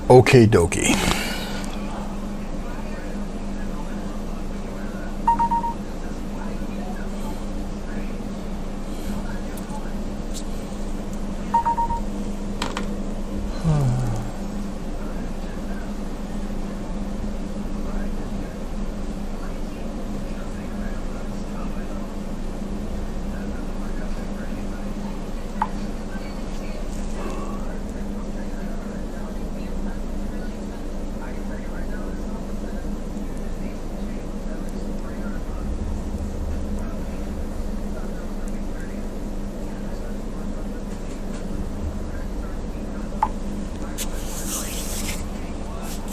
Okay dokie.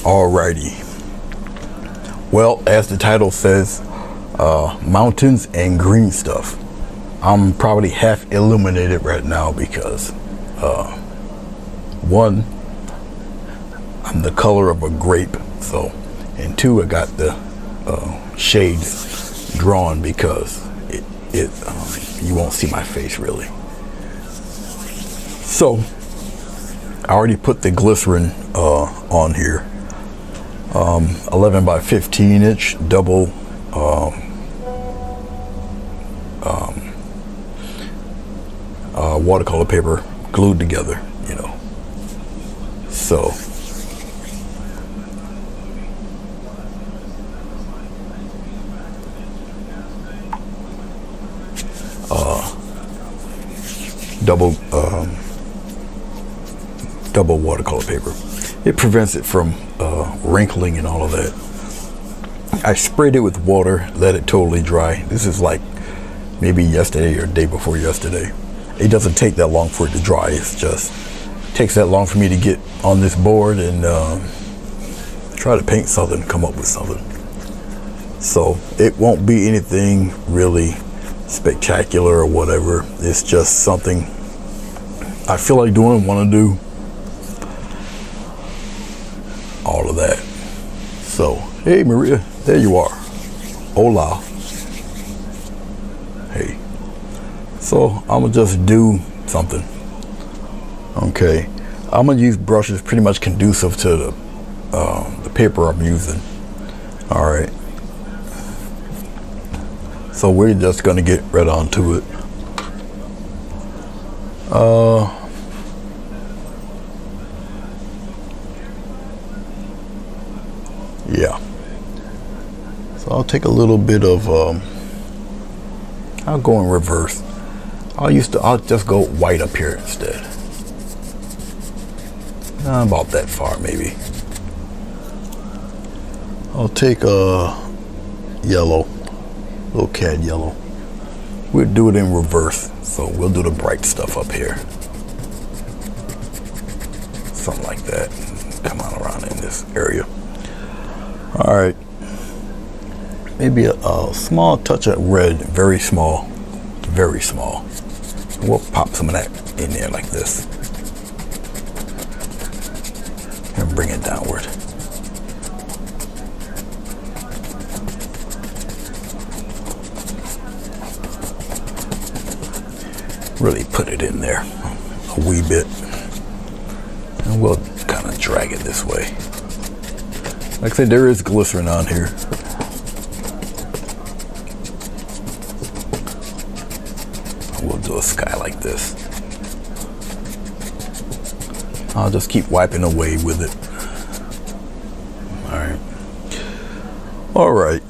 Alrighty. Well, as the title says, mountains and green stuff. I'm probably half illuminated right now because one, I'm the color of a grape, so, and two, I got the shades drawn because you won't see my face really. So I already put the glycerin on here. 11 by 15 inch double watercolor paper glued together, you know. So double watercolor paper. It prevents it from wrinkling and all of that. I sprayed it with water, let it totally dry. This is like maybe yesterday or day before yesterday. It doesn't take that long for it to dry. It's just takes that long for me to get on this board and try to paint something, come up with something. So it won't be anything really spectacular or whatever. It's just something I feel like doing, want to do. All of that. So, hey Maria, there you are. Hola. Hey. So I'm gonna just do something. Okay. I'm gonna use brushes pretty much conducive to the paper I'm using. All right. So we're just gonna get right onto it. Yeah. So I'll take a little bit of I'll go in reverse. I'll just go white up here instead. About that far maybe. I'll take a yellow, little cad yellow. We'll do it in reverse. So we'll do the bright stuff up here. Something like that. Come on around in this area. All right. Maybe a small touch of red, very small, very small. We'll pop some of that in there like this. And bring it downward. Really put it in there a wee bit. And we'll kind of drag it this way. Like I said, there is glycerin on here. We'll do a sky like this. I'll just keep wiping away with it. All right. All right.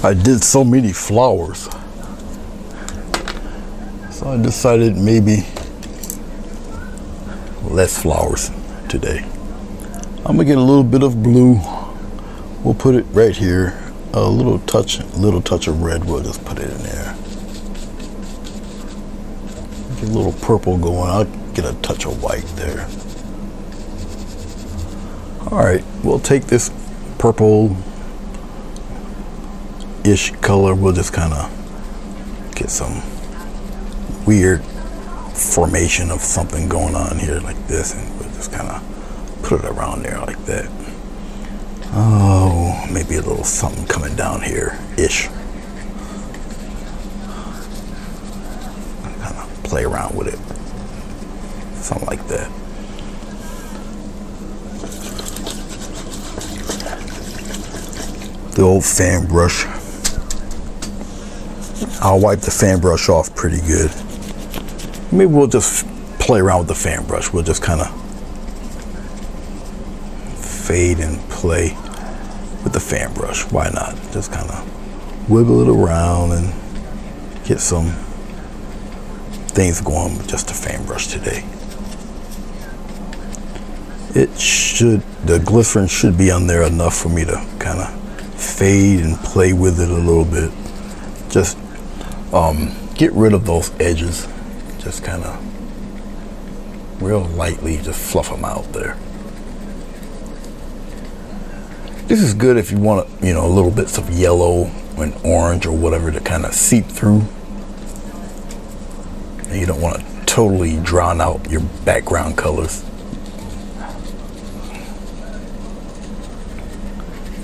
I did so many flowers, so I decided maybe less flowers today. I'm gonna get a little bit of blue. We'll put it right here. A little touch of red. We'll just put it in there. Get a little purple going. I'll get a touch of white there. All right, we'll take this purple ish color. We'll just kind of get some weird formation of something going on here like this, and we'll just kind of put it around there like that. Oh, maybe a little something coming down here ish. Kind of play around with it, something like that. The old fan brush. I'll wipe the fan brush off pretty good. Maybe we'll just play around with the fan brush. We'll just kind of fade and play with the fan brush. Why not? Just kind of wiggle it around and get some things going with just the fan brush today. The glycerin should be on there enough for me to kind of fade and play with it a little bit. Just get rid of those edges. Just kind of real lightly just fluff them out there. This is good if you want, a little bits of yellow and orange or whatever to kind of seep through. And you don't want to totally drown out your background colors.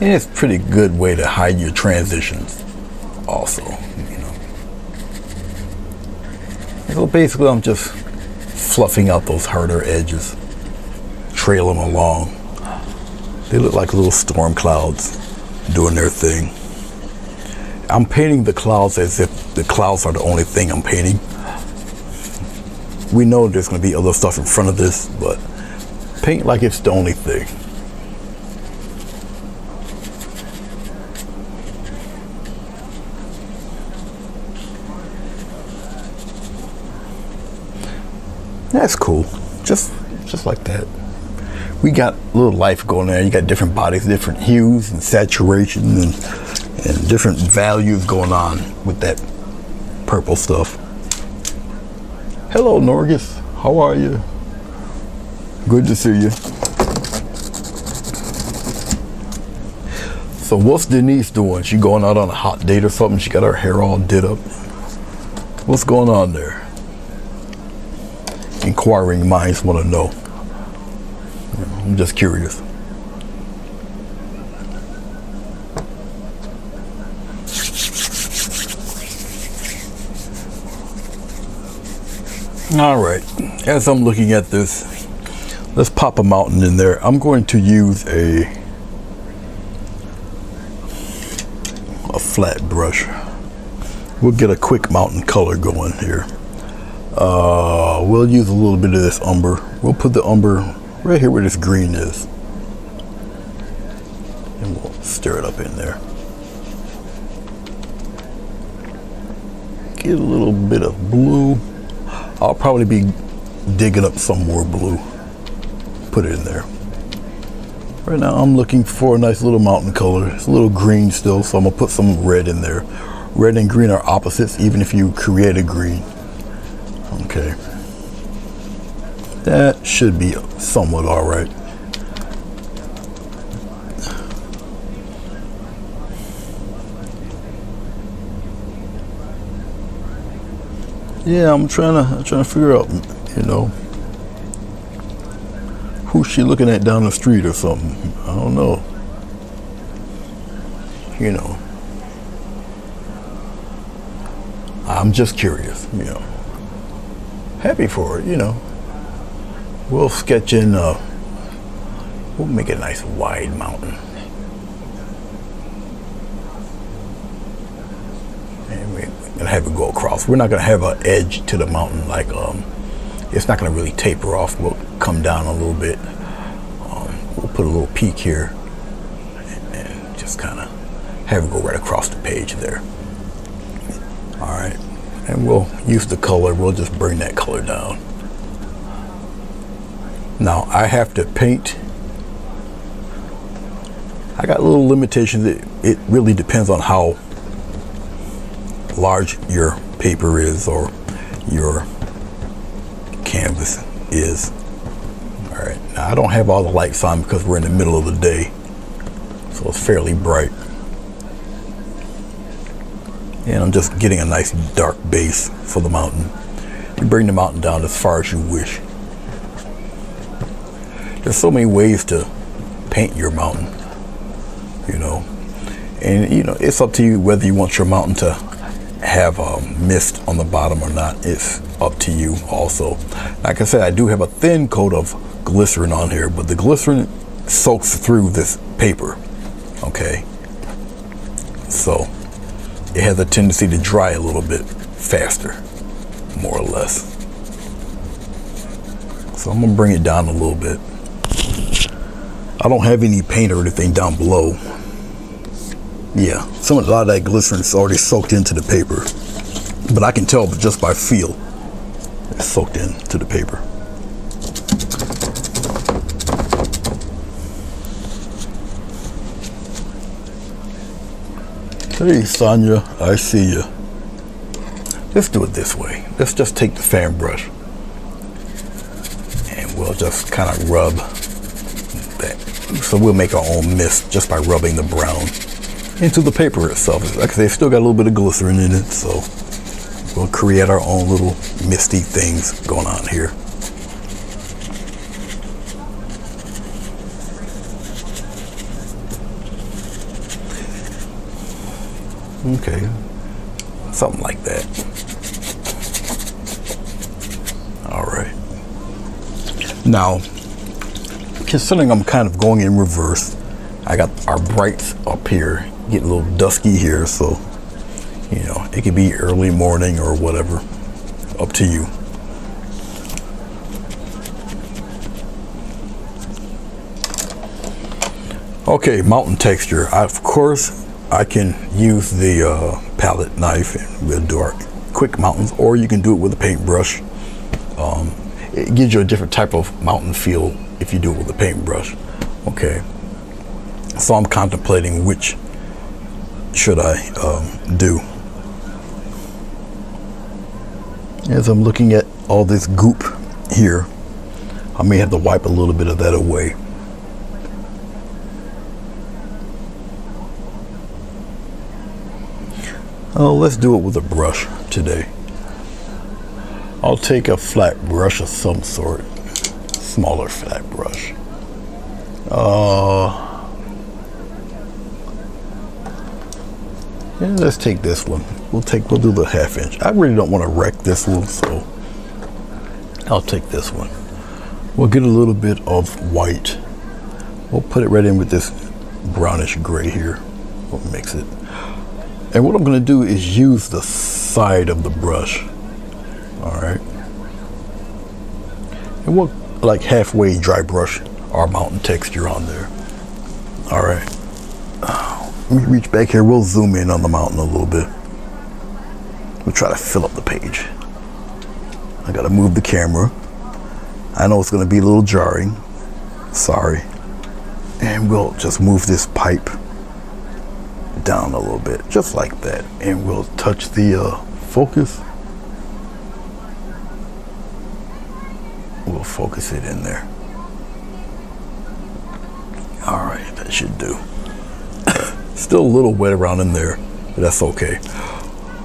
And it's a pretty good way to hide your transitions also, So basically I'm just fluffing out those harder edges, trail them along. They look like little storm clouds doing their thing. I'm painting the clouds as if the clouds are the only thing I'm painting. We know there's going to be other stuff in front of this, but paint like it's the only thing. That's cool. Just like that. We got a little life going there. You got different bodies, different hues and saturation and different values going on with that purple stuff. Hello, Norgus. How are you? Good to see you. So what's Denise doing? She going out on a hot date or something? She got her hair all did up. What's going on there? Inquiring minds want to know. I'm just curious. All right, as I'm looking at this, let's pop a mountain in there. I'm going to use a flat brush. We'll get a quick mountain color going here. We'll use a little bit of this umber. We'll put the umber right here where this green is. And we'll stir it up in there. Get a little bit of blue. I'll probably be digging up some more blue. Put it in there. Right now I'm looking for a nice little mountain color. It's a little green still, so I'm gonna put some red in there. Red and green are opposites, even if you create a green. Okay. That should be somewhat all right. Yeah, I'm trying to figure out, who's she looking at down the street or something. I don't know. I'm just curious, Happy for it, We'll sketch in, we'll make a nice wide mountain. And we're gonna have it go across. We're not gonna have an edge to the mountain like, it's not gonna really taper off. We'll come down a little bit. We'll put a little peak here and just kind of have it go right across the page there. All right, and we'll use the color. We'll just bring that color down. Now I have to paint. I got little limitations. It really depends on how large your paper is or your canvas is. All right, now I don't have all the lights on because we're in the middle of the day, so it's fairly bright. And I'm just getting a nice dark base for the mountain. You bring the mountain down as far as you wish. There's so many ways to paint your mountain, you know. And, you know, it's up to you whether you want your mountain to have mist on the bottom or not. It's up to you also. Like I said, I do have a thin coat of glycerin on here, but the glycerin soaks through this paper, okay? So it has a tendency to dry a little bit faster, more or less. So I'm gonna bring it down a little bit. I don't have any paint or anything down below. Yeah, a lot of that glycerin is already soaked into the paper, but I can tell just by feel it's soaked into the paper. Hey, Sonia, I see you. Let's do it this way. Let's just take the fan brush and we'll just kind of rub that. So we'll make our own mist just by rubbing the brown into the paper itself. Like I say, it's still got a little bit of glycerin in it, so we'll create our own little misty things going on here. Okay, something like that. All right. Now, considering I'm kind of going in reverse, I got our brights up here, get a little dusky here, so, you know, it could be early morning or whatever, up to you. Okay, mountain texture. Of course, I can use the palette knife and we'll do our quick mountains, or you can do it with a paintbrush. It gives you a different type of mountain feel if you do it with a paintbrush. Okay, so I'm contemplating which should I do. As I'm looking at all this goop here, I may have to wipe a little bit of that away. Oh, let's do it with a brush today. I'll take a flat brush of some sort, smaller flat brush. Yeah, let's take this one. We'll do the 1/2 inch. I really don't want to wreck this one, so I'll take this one. We'll get a little bit of white. We'll put it right in with this brownish gray here. We'll mix it. And what I'm going to do is use the side of the brush. All right. And we'll like halfway dry brush our mountain texture on there. All right. Let me reach back here. We'll zoom in on the mountain a little bit. We'll try to fill up the page. I got to move the camera. I know it's going to be a little jarring. Sorry. And we'll just move this pipe down a little bit, just like that, and we'll touch the focus. We'll focus it in there. All right, that should do. Still a little wet around in there, but that's okay.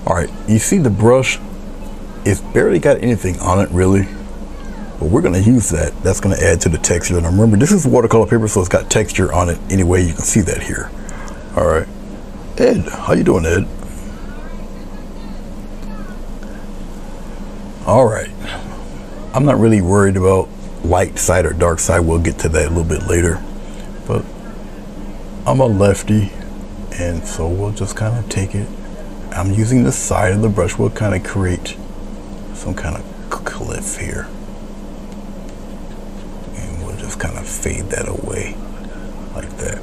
All right, you see the brush, it's barely got anything on it really, but we're going to use that. That's going to add to the texture. And remember, this is watercolor paper, so it's got texture on it anyway. You can see that here. All right. Ed, how you doing, Ed? All right. I'm not really worried about light side or dark side. We'll get to that a little bit later. But I'm a lefty, and so we'll just kind of take it. I'm using the side of the brush. We'll kind of create some kind of cliff here. And we'll just kind of fade that away like that.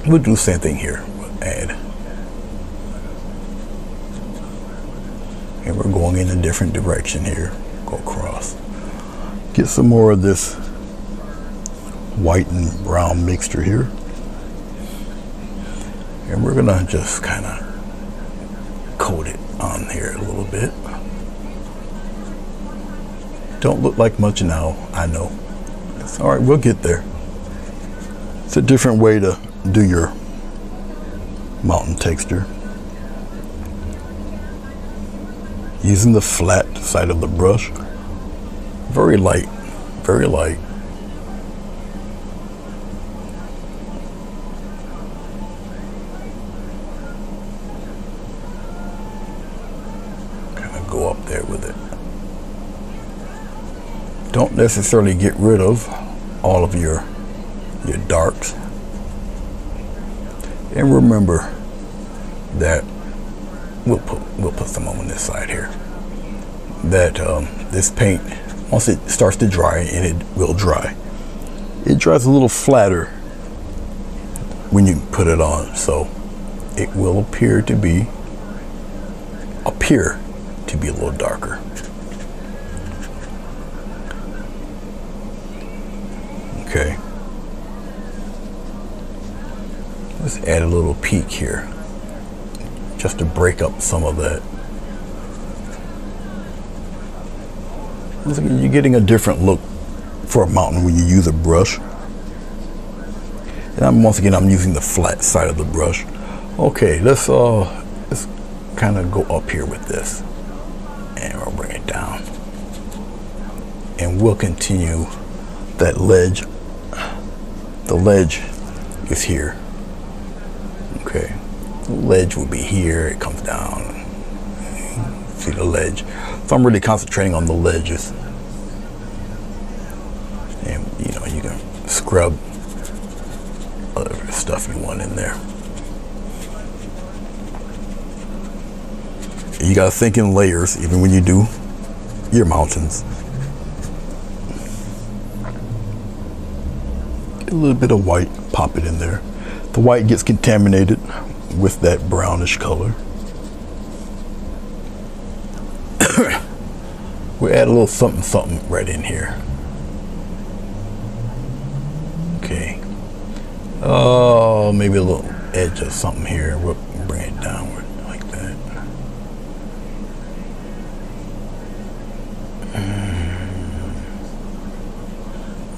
We'll do the same thing here. We'll add. And we're going in a different direction here. Go across. Get some more of this white and brown mixture here. And we're gonna just kind of coat it on here a little bit. Don't look like much now, I know. It's all right, we'll get there. It's a different way to do your mountain texture. Using the flat side of the brush. Very light, very light. go up there with it. Don't necessarily get rid of all of your darks. And remember that we'll put some on this side here. That this paint, once it starts to dry, and it will dry, it dries a little flatter when you put it on, so it will appear to be a little darker. Okay. Let's add a little peak here, just to break up some of that. You're getting a different look for a mountain when you use a brush. And once again, I'm using the flat side of the brush. Okay, let's kind of go up here with this, and we'll bring it down, and we'll continue that ledge. The ledge is here. Okay, the ledge will be here. It comes down. See the ledge. So I'm really concentrating on the ledges, and you can scrub whatever stuff you want in there. You gotta think in layers, even when you do your mountains. Get a little bit of white, pop it in there. The white gets contaminated with that brownish color. We add a little something right in here. Okay. Oh, maybe a little edge of something here. We'll bring it downward like that.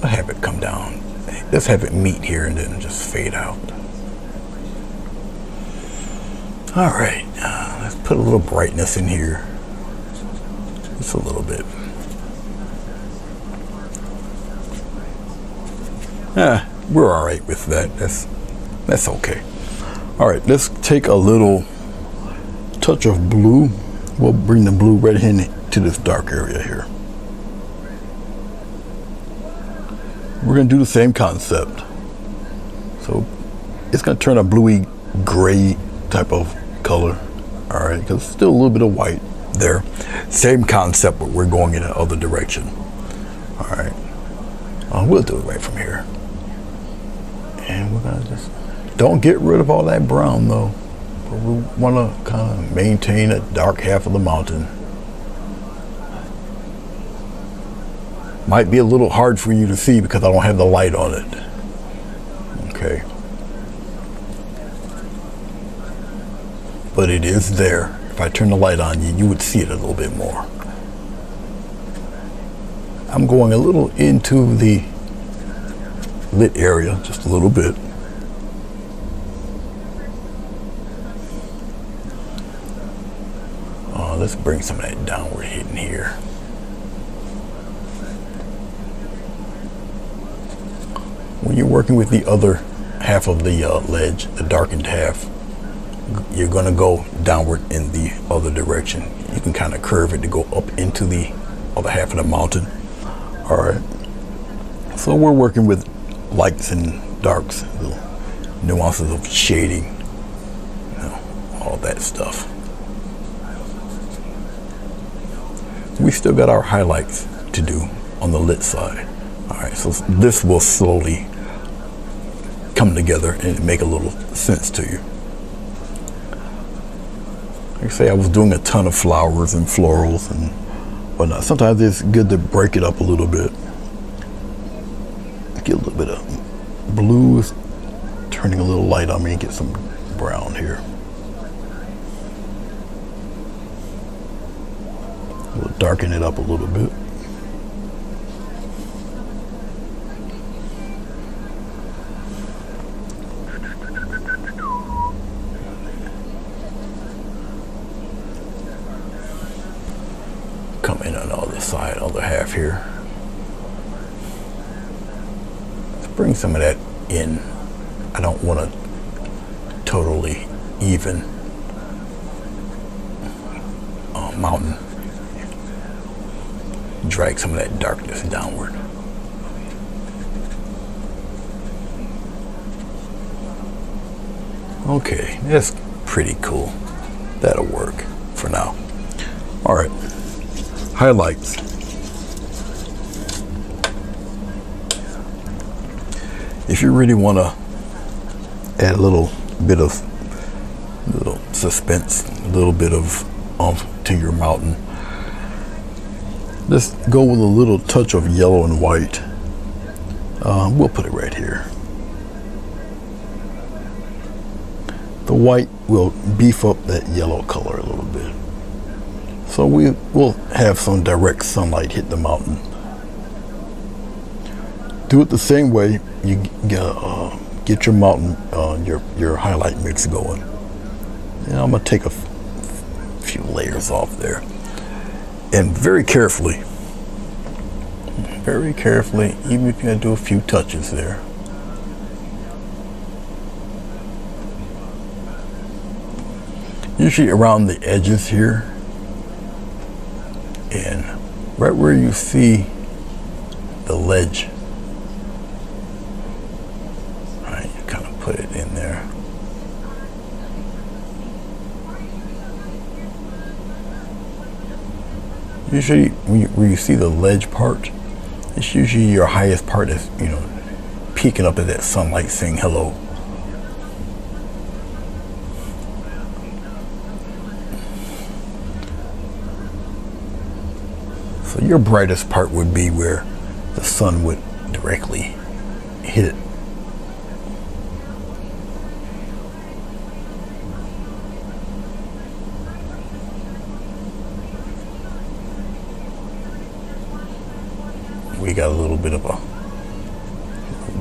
I'll have it come down. Let's have it meet here and then just fade out. All right, let's put a little brightness in here. Just a little bit. We're all right with that. That's okay. All right, let's take a little touch of blue. We'll bring the blue right into this dark area here. We're gonna do the same concept. So it's gonna turn a bluey gray type of color. All right, because still a little bit of white there. Same concept, but we're going in the other direction. All right, we'll do it right from here. And we're gonna just, don't get rid of all that brown though. But we wanna kind of maintain a dark half of the mountain. Might be a little hard for you to see because I don't have the light on it. Okay. But it is there. If I turn the light on, you would see it a little bit more. I'm going a little into the lit area, just a little bit. Let's bring some of that downward hit in here. When you're working with the other half of the ledge, the darkened half, you're going to go downward in the other direction. You can kind of curve it to go up into the other half of the mountain. All right. So we're working with lights and darks, the nuances of shading, all that stuff. We still got our highlights to do on the lit side. All right, so this will slowly come together and make a little sense to you. Like I say, I was doing a ton of flowers and florals and whatnot. Sometimes it's good to break it up a little bit. Get a little bit of blue, turning a little light on me, and get some brown here. We'll darken it up a little bit. Come in on the other side, other half here. Let's bring some of that in. I don't want a totally even mountain. drag some of that darkness downward. Okay, that's pretty cool. That'll work for now. All right, highlights. If you really want to add a little bit of suspense, a little bit of oomph to your mountain, let's go with a little touch of yellow and white. We'll put it right here. The white will beef up that yellow color a little bit. So we will have some direct sunlight hit the mountain. Do it the same way you get your mountain, your highlight mix going. And I'm gonna take a few layers off there. And very carefully, even if you're gonna do a few touches there. Usually around the edges here, and right where you see the ledge, right, you kind of put it in there. Usually where you see the ledge part, it's usually your highest part is, peeking up at that sunlight saying hello. So your brightest part would be where the sun would directly hit. We got a little bit of a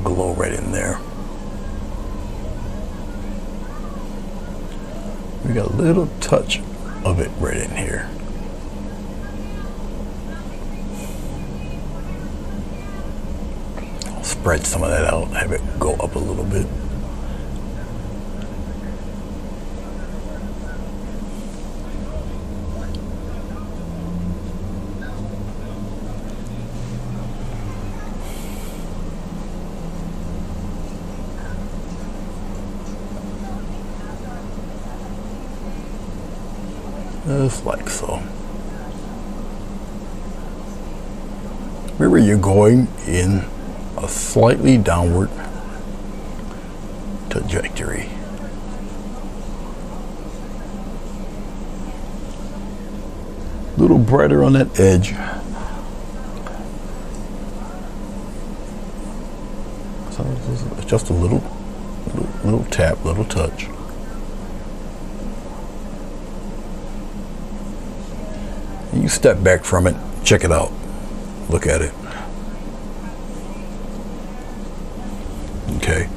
glow right in there. We got a little touch of it right in here. I'll spread some of that out, have it go up a little bit. Just like so. Remember, you're going in a slightly downward trajectory. A little brighter on that edge. So it's just a little tap, little touch. You step back from it, check it out, look at it. Okay.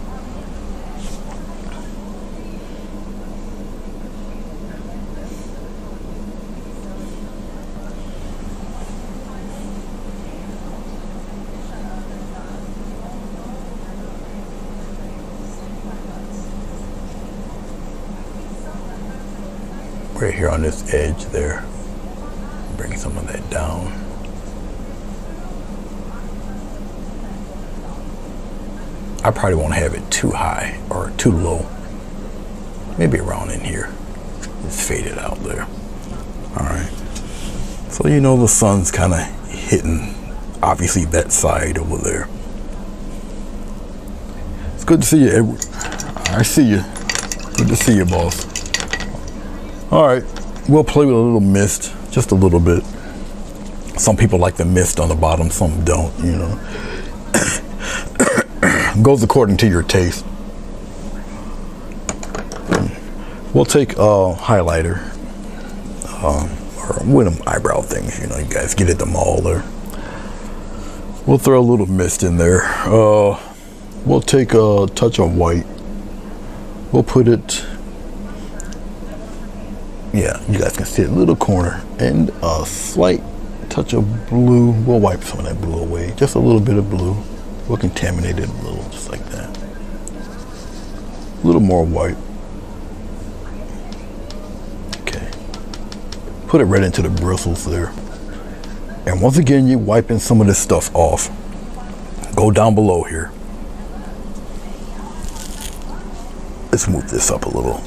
Right here on this edge there. Bring some of that down. I probably won't have it too high or too low. Maybe around in here. It's faded out there. All right. So the sun's kind of hitting, obviously, that side over there. It's good to see you, Edward. I see you. Good to see you, boss. All right. We'll play with a little mist. Just a little bit. Some people like the mist on the bottom, some don't, Goes according to your taste. We'll take a highlighter, or one of them eyebrow things, you guys get at the mall there. We'll throw a little mist in there. We'll take a touch of white. We'll put it, yeah, you guys can see it, little corner, and a slight touch of blue. We'll wipe some of that blue away, just a little bit of blue. We'll contaminate it a little, just like that. A little more white. Okay. Put it right into the bristles there. And once again, you're wiping some of this stuff off. Go down below here. Let's move this up a little.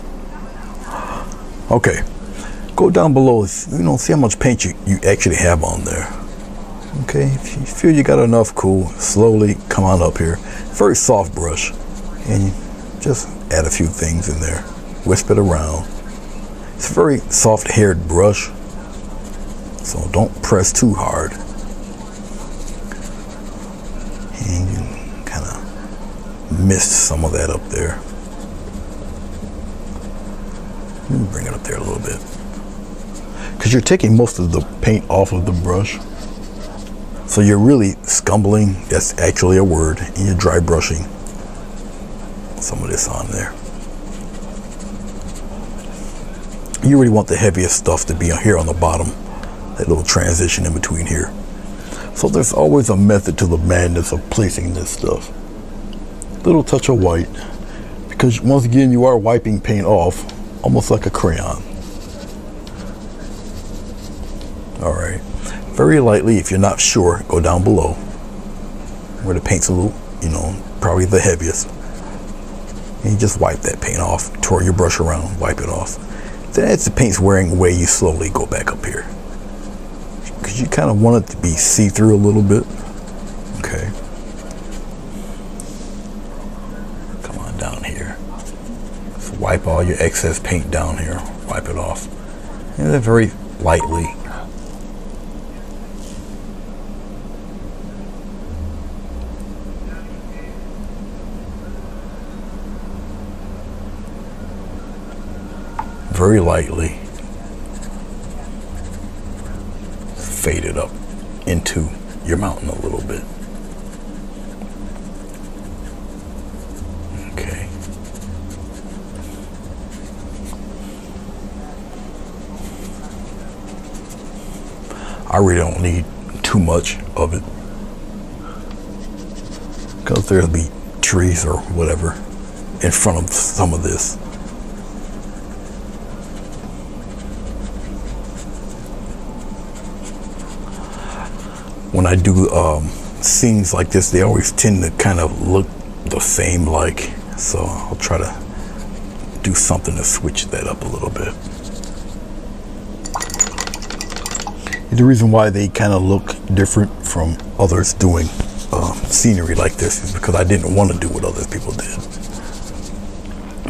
Okay. Go down below, see how much paint you actually have on there. Okay, if you feel you got enough, cool. Slowly come on up here. Very soft brush. And you just add a few things in there. Wisp it around. It's a very soft haired brush, so don't press too hard. And you can kind of mist some of that up there. Let me bring it up there a little bit. Because you're taking most of the paint off of the brush. So you're really scumbling, that's actually a word, and you're dry brushing some of this on there. You really want the heaviest stuff to be here on the bottom, that little transition in between here. So there's always a method to the madness of placing this stuff. Little touch of white, because once again you are wiping paint off, almost like a crayon. All right, very lightly, if you're not sure, go down below where the paint's a little, probably the heaviest. And you just wipe that paint off, twirl your brush around, wipe it off. Then as the paint's wearing away, you slowly go back up here. Because you kind of want it to be see-through a little bit. Okay. Come on down here. So wipe all your excess paint down here. Wipe it off. And then very lightly. Very lightly fade it up into your mountain a little bit. Okay. I really don't need too much of it because there'll be trees or whatever in front of some of this. When I do scenes like this, they always tend to kind of look the same like, so I'll try to do something to switch that up a little bit. And the reason why they kind of look different from others doing scenery like this is because I didn't want to do what other people did.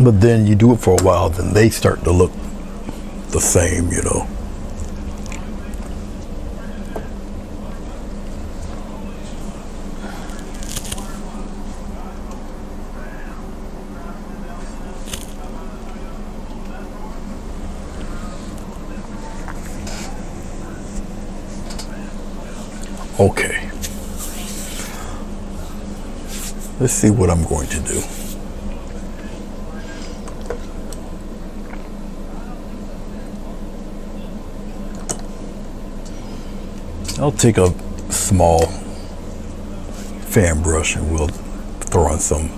But then you do it for a while, then they start to look the same, Okay, let's see what I'm going to do. I'll take a small fan brush and we'll throw on some.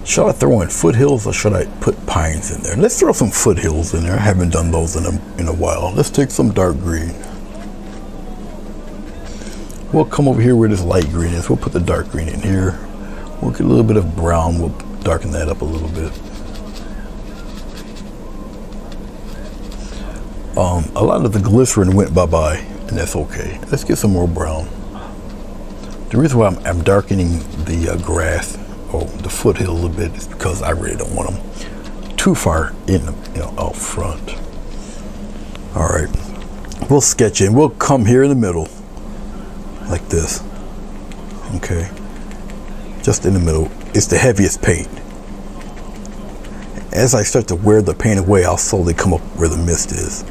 Should I throw in Foothills or should I put pines in there? Let's throw some Foothills in there. I haven't done those in a while. Let's take some dark green. We'll come over here where this light green is. We'll put the dark green in here. We'll get a little bit of brown. We'll darken that up a little bit. A lot of the glycerin went bye-bye, and that's okay. Let's get some more brown. The reason why I'm darkening the grass or the foothills a bit is because I really don't want them too far in, out front. All right, we'll sketch in. We'll come here in the middle. Like this, okay, just in the middle. It's the heaviest paint. As I start to wear the paint away, I'll slowly come up where the mist is.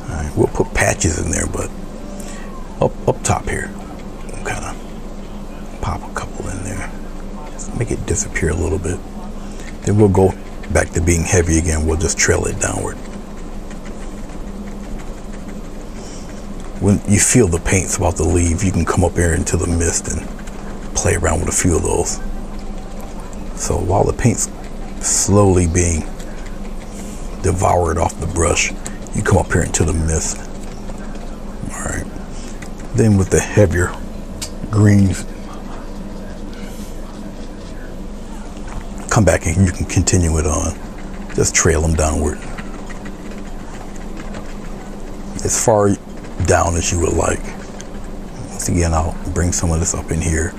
All right, we'll put patches in there, but up top here, we'll kind of pop a couple in there, just make it disappear a little bit. Then we'll go back to being heavy again. We'll just trail it downward. When you feel the paint's about to leave, you can come up here into the mist and play around with a few of those. So while the paint's slowly being devoured off the brush, you come up here into the mist. All right. Then with the heavier greens, come back and you can continue it on. Just trail them downward. As far down as you would like. Once again, I'll bring some of this up in here.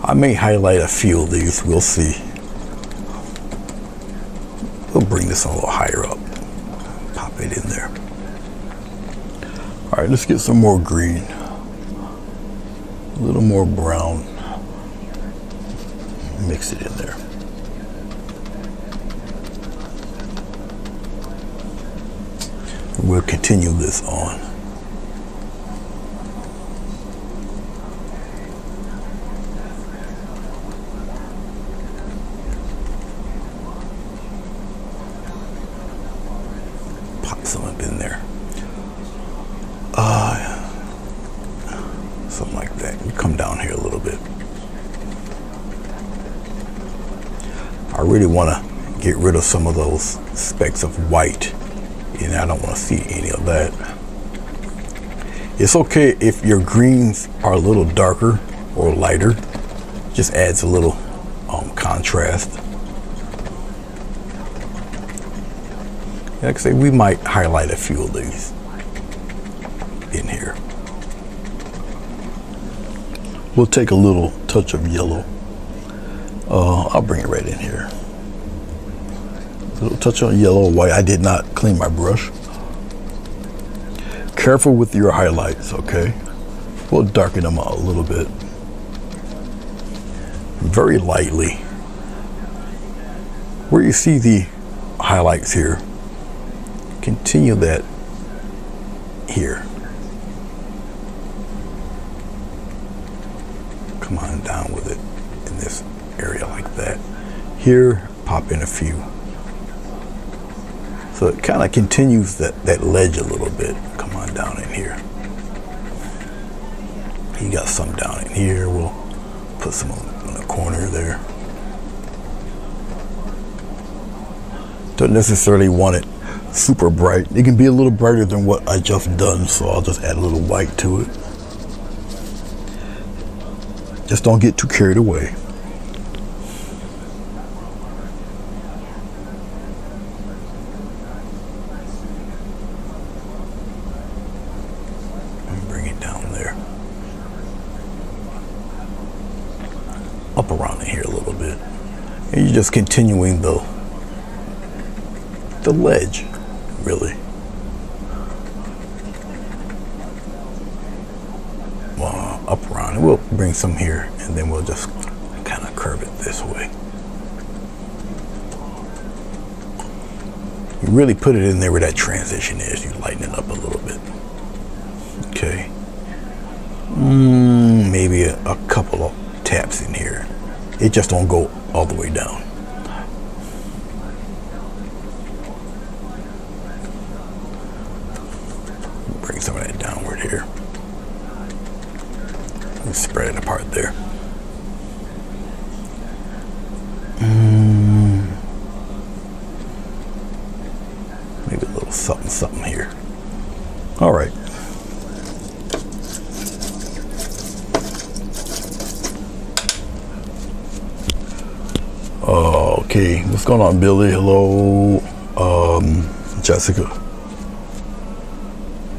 I may highlight a few of these, we'll see. We'll bring this a little higher up. Pop it in there. All right, let's get some more green. A little more brown. Mix it in there. We'll continue this on. Pop some up in there. Something like that. You come down here a little bit. I really want to get rid of some of those specks of white, and I don't want to see any of that. It's okay if your greens are a little darker or lighter. Just adds a little contrast. Like I say, we might highlight a few of these in here. We'll take a little touch of yellow. I'll bring it right in here. A little touch on yellow or white. I did not clean my brush. Careful with your highlights, okay? We'll darken them out a little bit. Very lightly. Where you see the highlights here, continue that here. Come on down with it in this area like that. Here, pop in a few. So it kind of continues that ledge a little bit. Come on down in here. You got some down in here. We'll put some in the corner there. Don't necessarily want it super bright. It can be a little brighter than what I just done, so I'll just add a little white to it. Just don't get too carried away. And bring it down there. Up around in here a little bit. And you're just continuing the ledge, really. Up around, and we'll bring some here, and then we'll just kind of curve it this way. You really put it in there where that transition is. You lighten it up a little bit. Okay. Maybe a couple of taps in here. It just don't go all the way down. Bring some of that downward here. And spread it apart there. Maybe a little something here. All right. Okay, what's going on, Billy? Hello, Jessica.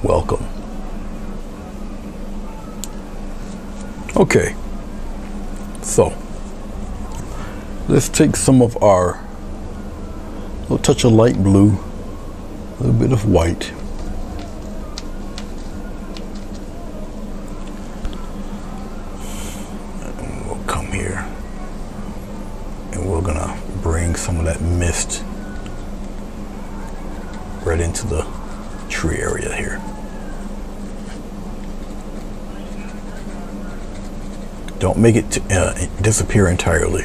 Welcome. Okay, so let's take some of our little touch of light blue, a little bit of white. And we'll come here and we're gonna bring some of that mist right into the tree area here. Don't make it disappear entirely.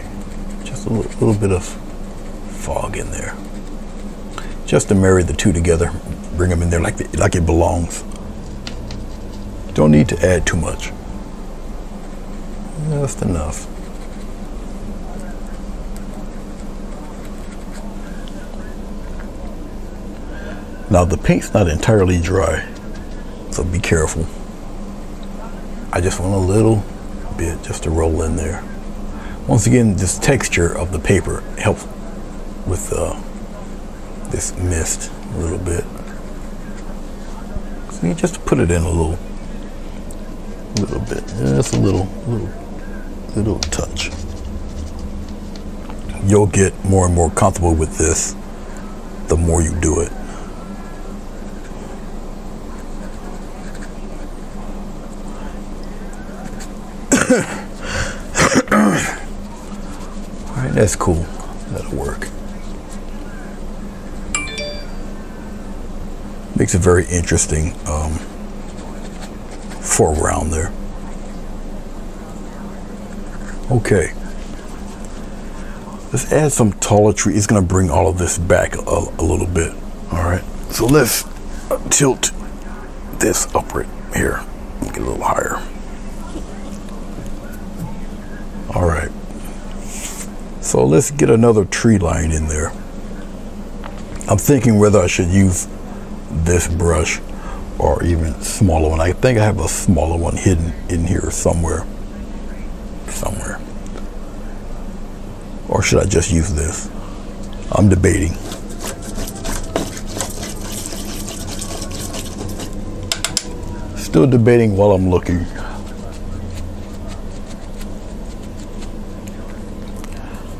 Just a little bit of fog in there. Just to marry the two together. Bring them in there like it belongs. Don't need to add too much. Just enough. Now the paint's not entirely dry, so be careful. I just want a little bit just to roll in there. Once again, this texture of the paper helps with this mist a little bit. So you just put it in a little bit, just a little touch. You'll get more and more comfortable with this the more you do it. All right, that's cool. That'll work. Makes it very interesting foreground there. Okay. Let's add some taller tree. It's going to bring all of this back a little bit. All right. So let's tilt this upward here. Get a little higher. All right. So let's get another tree line in there. I'm thinking whether I should use this brush or even smaller one. I think I have a smaller one hidden in here somewhere. Or should I just use this? I'm debating. Still debating while I'm looking.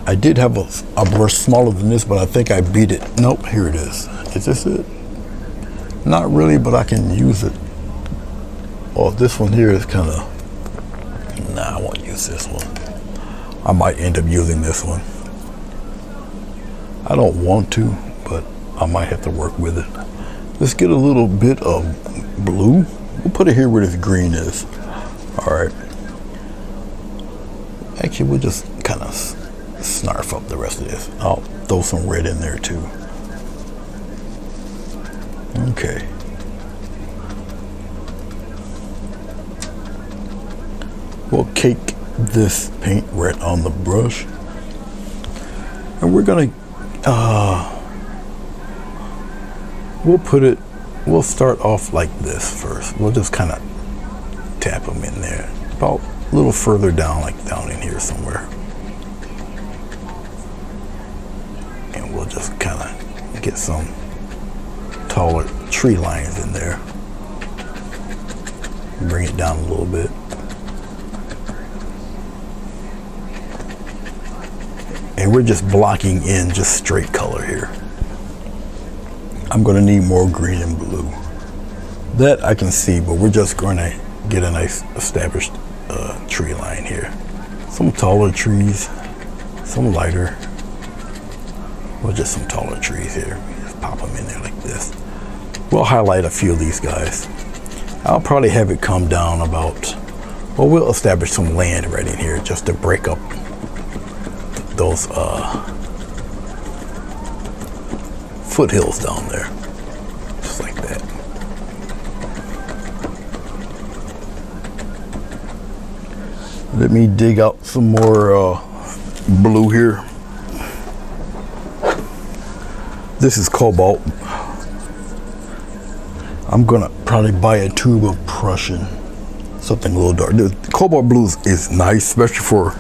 I did have a brush smaller than this, but I think I beat it. Nope, here it is. Is this it? Not really, but I can use it. Oh, this one here is kind of... Nah, I won't use this one. I might end up using this one. I don't want to, but I might have to work with it. Let's get a little bit of blue. We'll put it here where this green is. All right. Actually, we'll just kind of snarf up the rest of this. I'll throw some red in there too. Okay. We'll cake this paint right on the brush, and we're gonna we'll start off like this first. We'll just kind of tap them in there about a little further down, like down in here somewhere, and we'll just kind of get some taller tree lines in there. Bring it down a little bit. And we're just blocking in just straight color here. I'm going to need more green and blue. That I can see, but we're just going to get a nice established tree line here. Some taller trees, some lighter. Well, just some taller trees here. Just pop them in there like this. We'll highlight a few of these guys. I'll probably have it come down about, well, we'll establish some land right in here just to break up those foothills down there, just like that. Let me dig out some more blue here. This is cobalt. I'm gonna probably buy a tube of Prussian, something a little dark. The cobalt blue is nice, especially for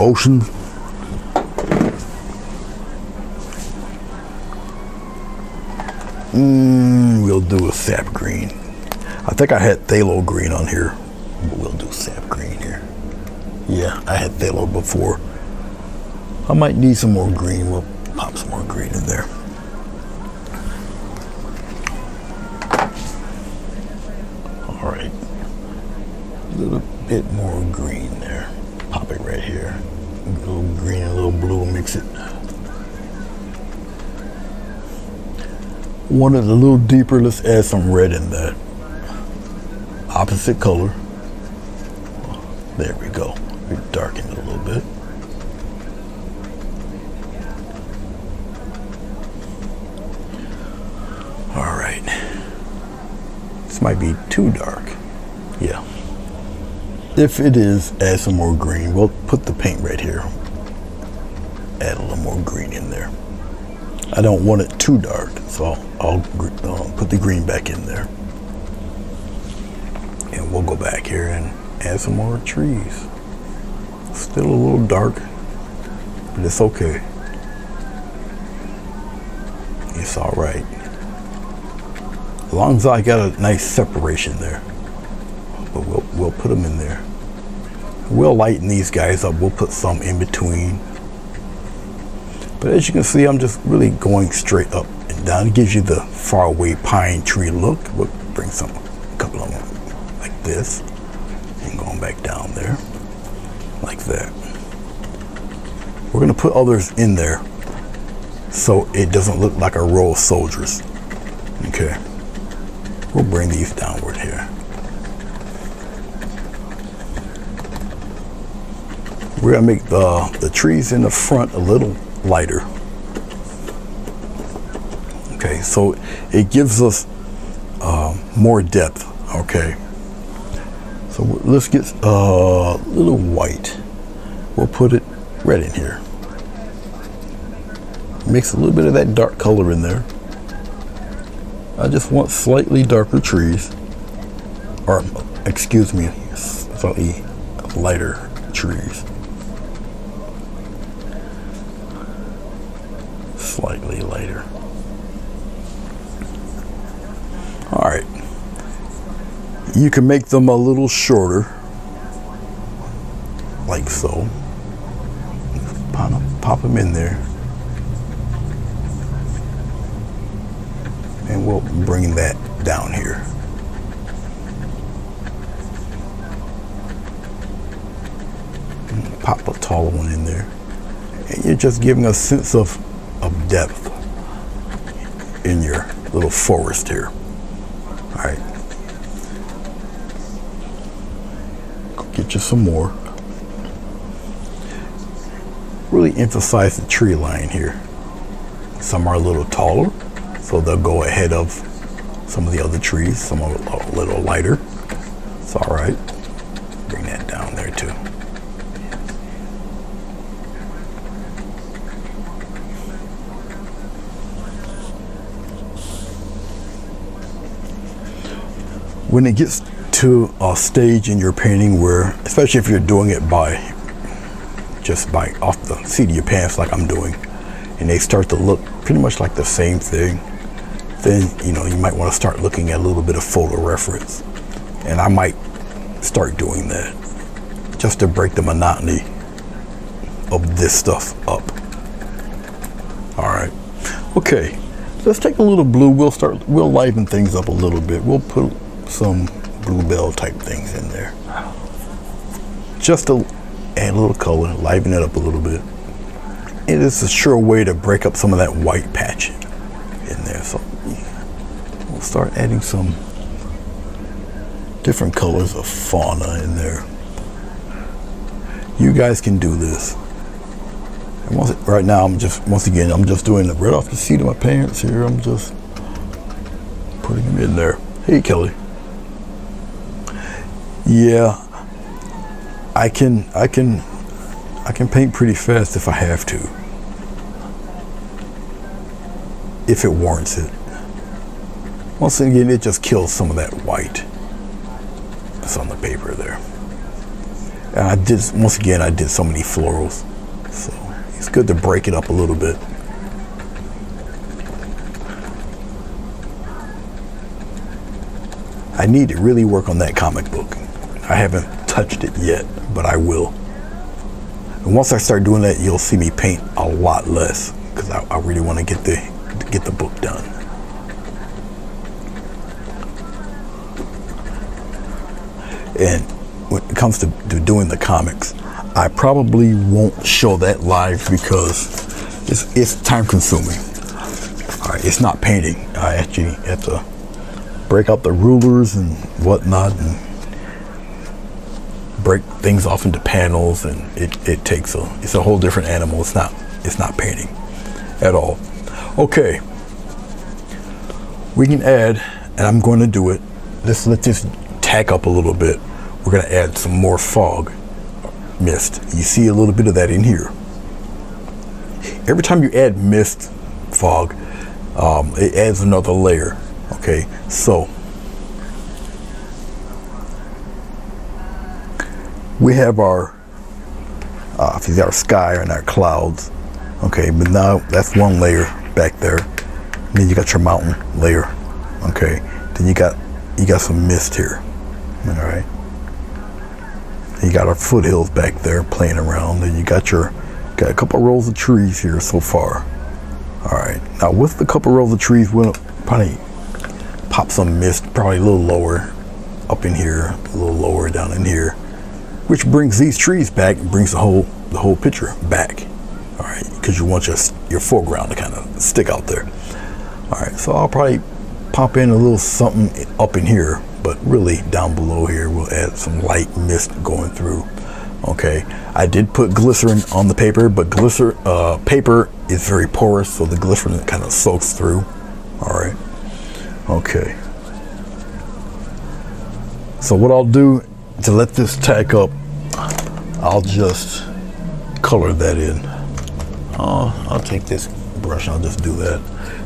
ocean. We'll do a sap green. I think I had phthalo green on here, but we'll do sap green here. Yeah, I had phthalo before. I might need some more green. We'll pop some more green in there. All right, a little bit more green there. Pop it right here. A little green and a little blue, mix it. Want it a little deeper, let's add some red in that. Opposite color. There we go. We darken it a little bit. All right. This might be too dark. Yeah. If it is, add some more green. We'll put the paint right here. Add a little more green in there. I don't want it too dark, so I'll put the green back in there. And we'll go back here and add some more trees. Still a little dark, but it's okay. It's all right. As long as I got a nice separation there. But we'll put them in there. We'll lighten these guys up. We'll put some in between. But as you can see, I'm just really going straight up and down. It gives you the faraway pine tree look. We'll bring a couple of them like this. And going back down there. Like that. We're going to put others in there so it doesn't look like a row of soldiers. Okay. We'll bring these downward here. We're going to make the trees in the front a little lighter. Okay, so it gives us more depth. Okay. So let's get a little white. We'll put it red in here. Mix a little bit of that dark color in there. I just want slightly darker trees. Or, excuse me, slightly lighter trees. Slightly lighter. All right. You can make them a little shorter, like so. Pop them in there. And we'll bring that down here. Pop a taller one in there. And you're just giving a sense of depth in your little forest here. All right. Go get you some more. Really emphasize the tree line here. Some are a little taller, so they'll go ahead of some of the other trees. Some are a little lighter. It's all right. Bring that down there too. When it gets to a stage in your painting where, especially if you're doing it just by off the seat of your pants like I'm doing, and they start to look pretty much like the same thing, then you might want to start looking at a little bit of photo reference. And I might start doing that just to break the monotony of this stuff up. All right. Okay. Let's take a little blue. We'll liven things up a little bit. We'll put some bluebell type things in there. Just to add a little color, liven it up a little bit. It is a sure way to break up some of that white patch in there. So we'll start adding some different colors of fauna in there. You guys can do this. And right now, I'm just doing it right off the seat of my pants here. I'm just putting them in there. Hey, Kelly. Yeah, I can paint pretty fast if I have to, if it warrants it. Once again, it just kills some of that white that's on the paper there. And I did so many florals, so it's good to break it up a little bit. I need to really work on that comic book. I haven't touched it yet, but I will. And once I start doing that, you'll see me paint a lot less, because I really want to get the book done. And when it comes to doing the comics, I probably won't show that live because it's time consuming. All right, it's not painting. I actually have to break out the rulers and whatnot and break things off into panels, and it's a whole different animal. It's not painting at all. Okay, we can add, and I'm going to do it. Let's let this tack up a little bit. We're going to add some more fog mist. You see a little bit of that in here. Every time you add mist, fog. It adds another layer. Okay, so we have our sky and our clouds. Okay, but now that's one layer back there. And then you got your mountain layer. Okay, then you got some mist here. All right. You got our foothills back there playing around. Then you got a couple of rows of trees here so far. All right. Now with the couple of rows of trees, we'll probably pop some mist, probably a little lower up in here, a little lower down in here, which brings these trees back and brings the whole picture back. All right, because you want your foreground to kind of stick out there. All right, so I'll probably pop in a little something up in here, but really down below here we'll add some light mist going through. Okay, I did put glycerin on the paper, but paper is very porous, so the glycerin kind of soaks through. All right, okay. So what I'll do to let this tack up, I'll just color that in. I'll take this brush and I'll just do that.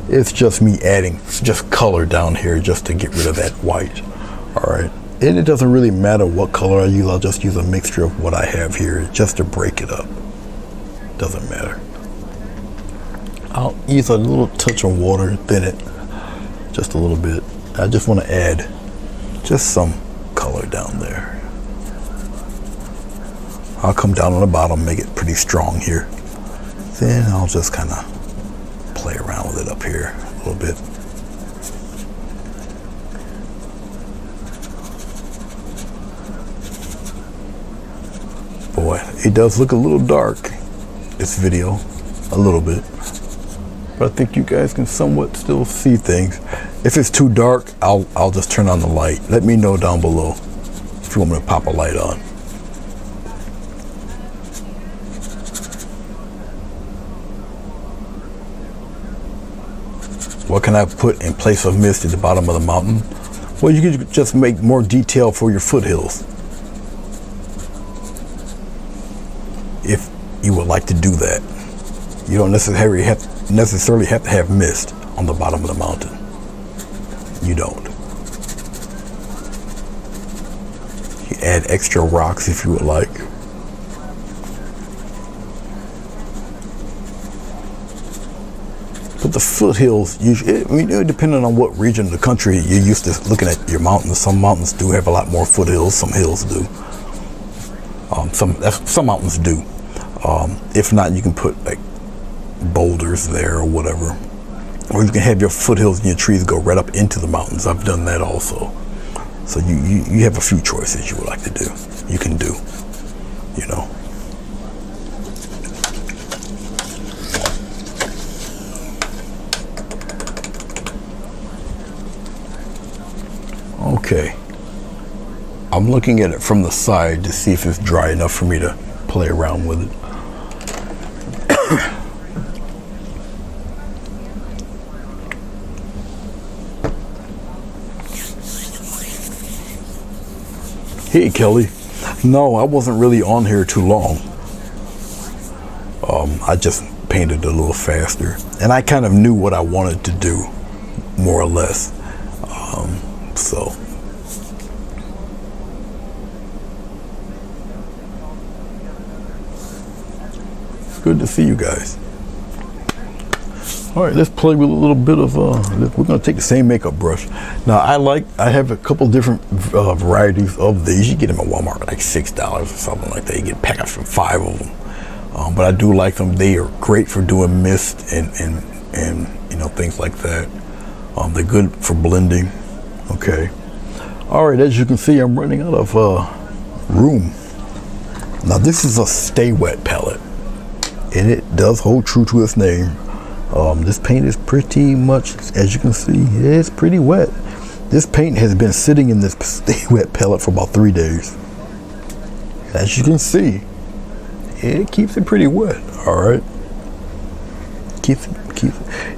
It's just me adding just color down here just to get rid of that white. All right, and it doesn't really matter what color I use. I'll just use a mixture of what I have here just to break it up. Doesn't matter. I'll use a little touch of water, thin it just a little bit. I just want to add just some color down there. I'll come down on the bottom, make it pretty strong here. Then I'll just kind of play around with it up here a little bit. Boy, it does look a little dark, this video, a little bit. But I think you guys can somewhat still see things. If it's too dark, I'll just turn on the light. Let me know down below if you want me to pop a light on. What can I put in place of mist at the bottom of the mountain? Well, you could just make more detail for your foothills, if you would like to do that. You don't necessarily have to have mist on the bottom of the mountain. You don't. You add extra rocks if you would like. But the foothills, usually, depending on what region of the country you're used to looking at your mountains. Some mountains do have a lot more foothills. Some hills do. Some mountains do. If not, you can put like boulders there or whatever. Or you can have your foothills and your trees go right up into the mountains. I've done that also. So you have a few choices you would like to do. You can do, you know. Okay, I'm looking at it from the side to see if it's dry enough for me to play around with it. Hey Kelly, no, I wasn't really on here too long. I just painted a little faster, and I kind of knew what I wanted to do, more or less. So. Good to see you guys. All right, let's play with a little bit of we're gonna take the same makeup brush. Now I have a couple different varieties of these. You get them at Walmart like $6 or something like that. You get packets from 5 of them. But I do like them. They are great for doing mist and things like that. They're good for blending. Okay. All right, as you can see, I'm running out of room. Now this is a Stay Wet palette, and it does hold true to its name. This paint is pretty much, as you can see, it's pretty wet. This paint has been sitting in this Stay Wet palette for about 3 days. As you can see, it keeps it pretty wet. All right.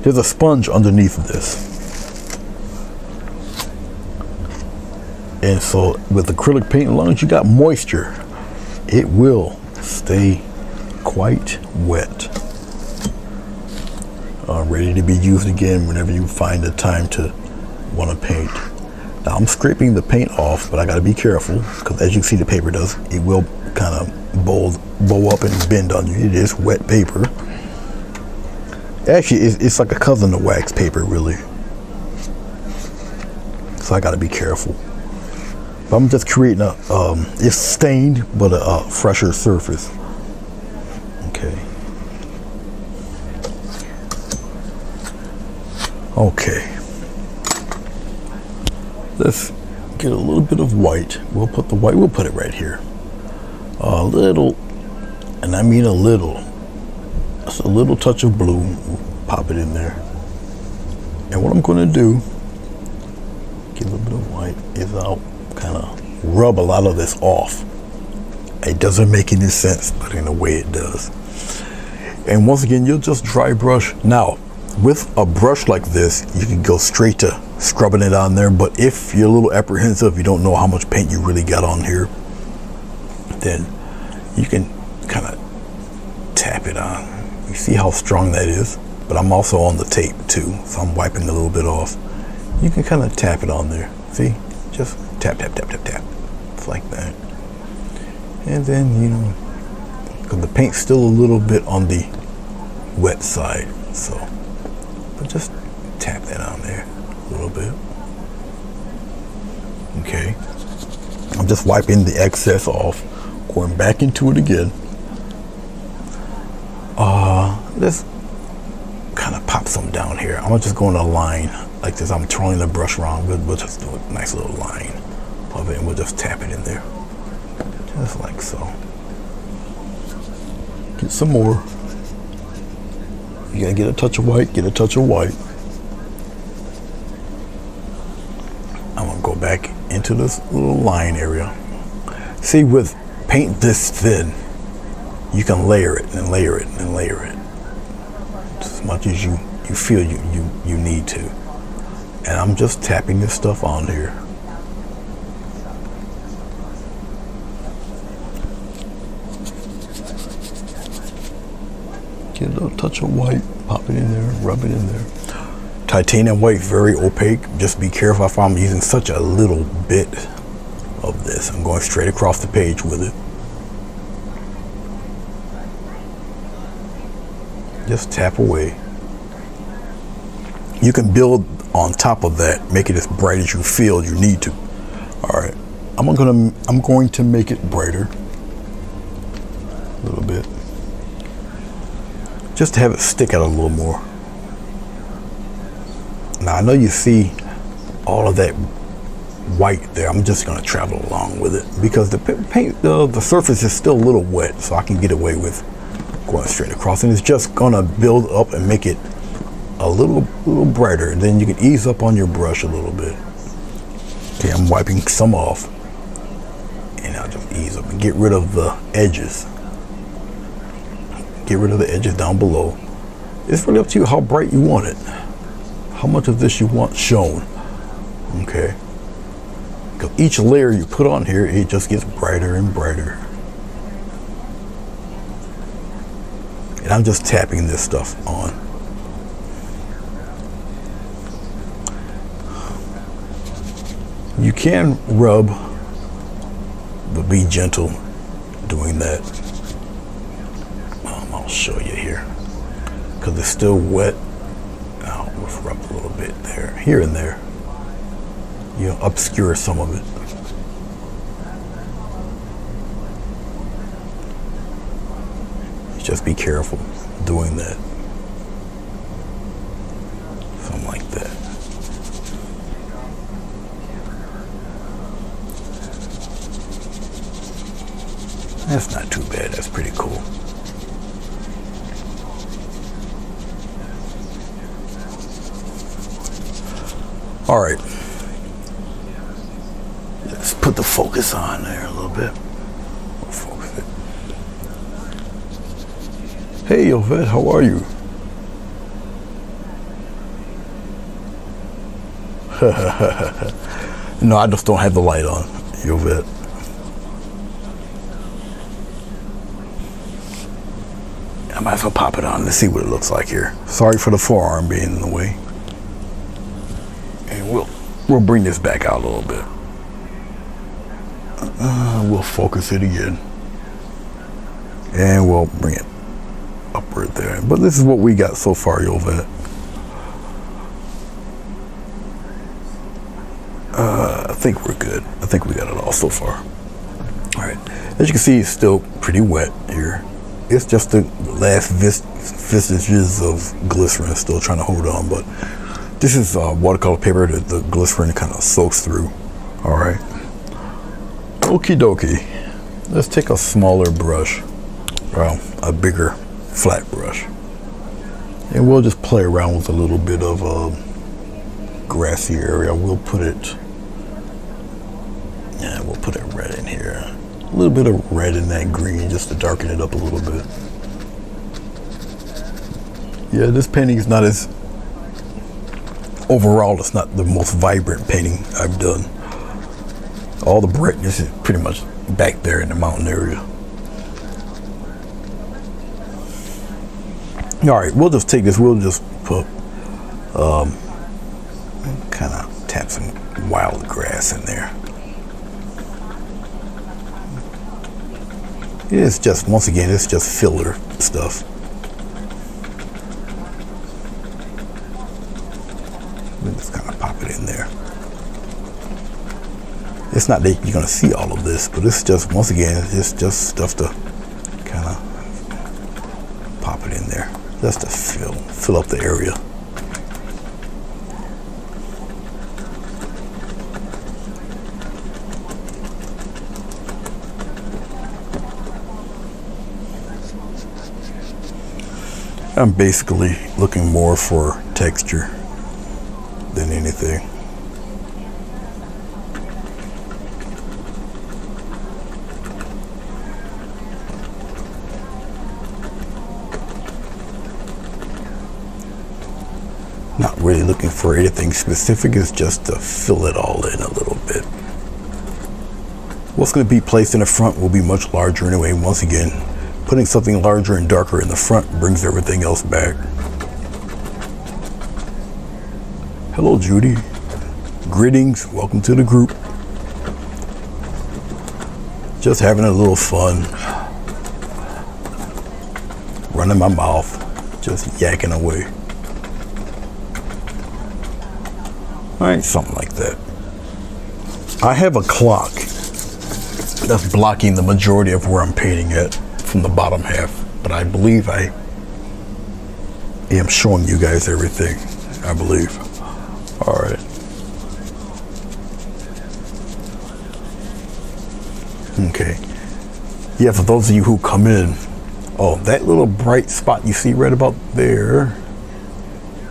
There's a sponge underneath this. And so with acrylic paint, as long as you got moisture, it will stay quite wet. ready to be used again whenever you find the time to want to paint. Now I'm scraping the paint off, but I got to be careful because as you see the paper does, it will kind of bow up and bend on you. It is wet paper. Actually, it's like a cousin of wax paper, really. So I got to be careful. But I'm just creating a, it's stained, but a fresher surface. Okay. Okay. Let's get a little bit of white. We'll put the white, we'll put it right here. A little, and I mean a little. Just a little touch of blue. We'll pop it in there. And what I'm going to do, get a little bit of white, is I'll kind of rub a lot of this off. It doesn't make any sense, but in a way it does. And once again, you'll just dry brush. Now, with a brush like this, you can go straight to scrubbing it on there, but if you're a little apprehensive, you don't know how much paint you really got on here, then you can kind of tap it on. You see how strong that is? But I'm also on the tape too, so I'm wiping a little bit off. You can kind of tap it on there. See? Just tap, tap, tap, tap, tap. It's like that. And then, you know, because the paint's still a little bit on the wet side, so, but just tap that on there a little bit. Okay. I'm just wiping the excess off, going back into it again. Let's kind of pop some down here. I'm just going to a line like this. I'm twirling the brush around. We'll just do a nice little line of it, and we'll just tap it in there, just like so. Get some more. You gotta get a touch of white. Get a touch of white. I'm gonna go back into this little line area. See, with paint this thin, you can layer it and layer it and layer it as much as you feel you need to. And I'm just tapping this stuff on here. Get a little touch of white, pop it in there, rub it in there. Titanium white, very opaque. Just be careful if I'm using such a little bit of this. I'm going straight across the page with it. Just tap away. You can build on top of that, make it as bright as you feel you need to. All right, I'm going to make it brighter a little bit, just to have it stick out a little more. Now I know you see all of that white there. I'm just going to travel along with it because the paint, the surface is still a little wet, so I can get away with going straight across, and it's just gonna build up and make it a little brighter, and then you can ease up on your brush a little bit. Okay, I'm wiping some off, and I'll just ease up and get rid of the edges. Get rid of the edges down below. It's really up to you how bright you want it, how much of this you want shown. Okay, because each layer you put on here, it just gets brighter and brighter. And I'm just tapping this stuff on. You can rub, but be gentle doing that. I'll show you here, because it's still wet. I'll rub a little bit there, here and there. You'll obscure some of it. Just be careful doing that. Something like that. That's not too bad. That's pretty cool. All right. Let's put the focus on there a little bit. Focus it. Hey, Yvette, how are you? No, I just don't have the light on, I might as well pop it on. Let's see what it looks like here. Sorry for the forearm being in the way. And we'll bring this back out a little bit. We'll focus it again. And we'll bring it upward there. But this is what we got so far, Yovet. I think we're good. I think we got it all so far. All right. As you can see, it's still pretty wet here. It's just the last vestiges of glycerin still trying to hold on. But this is watercolor paper that the glycerin kind of soaks through. All right. Okie dokie. Let's take a smaller brush. Well, a bigger flat brush. And we'll just play around with a little bit of a grassy area. We'll put it red in here. A little bit of red in that green just to darken it up a little bit. Yeah, this painting is not as, overall it's not the most vibrant painting I've done. All the brightness is pretty much back there in the mountain area. All right, we'll just take this, we'll just put, kind of tap some wild grass in there. It's just, once again, it's just filler stuff. We'll just kind of pop it in there. It's not that you're going to see all of this, but it's just, once again, it's just stuff to kind of pop it in there, just to fill up the area. I'm basically looking more for texture than anything. Not really looking for anything specific, it's just to fill it all in a little bit. What's going to be placed in the front will be much larger anyway. Once again, putting something larger and darker in the front brings everything else back. Hello, Judy. Greetings. Welcome to the group. Just having a little fun. Running my mouth. Just yakking away. All right, something like that. I have a clock that's blocking the majority of where I'm painting at from the bottom half, but I believe I am showing you guys everything, I believe. All right. Okay. Yeah, for those of you who come in, oh, that little bright spot you see right about there,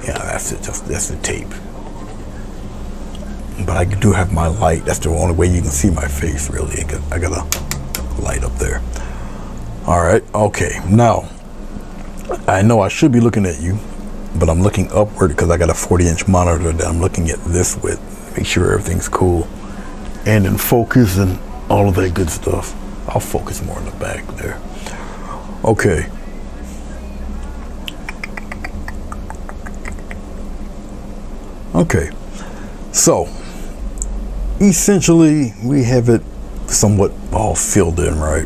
yeah, that's it, that's the tape. But I do have my light. That's the only way you can see my face, really. I got a light up there. All right, okay. Now, I know I should be looking at you, but I'm looking upward because I got a 40-inch monitor that I'm looking at this with. Make sure everything's cool and in focus and all of that good stuff. I'll focus more in the back there. Okay. Okay. So, essentially, we have it somewhat all filled in, right?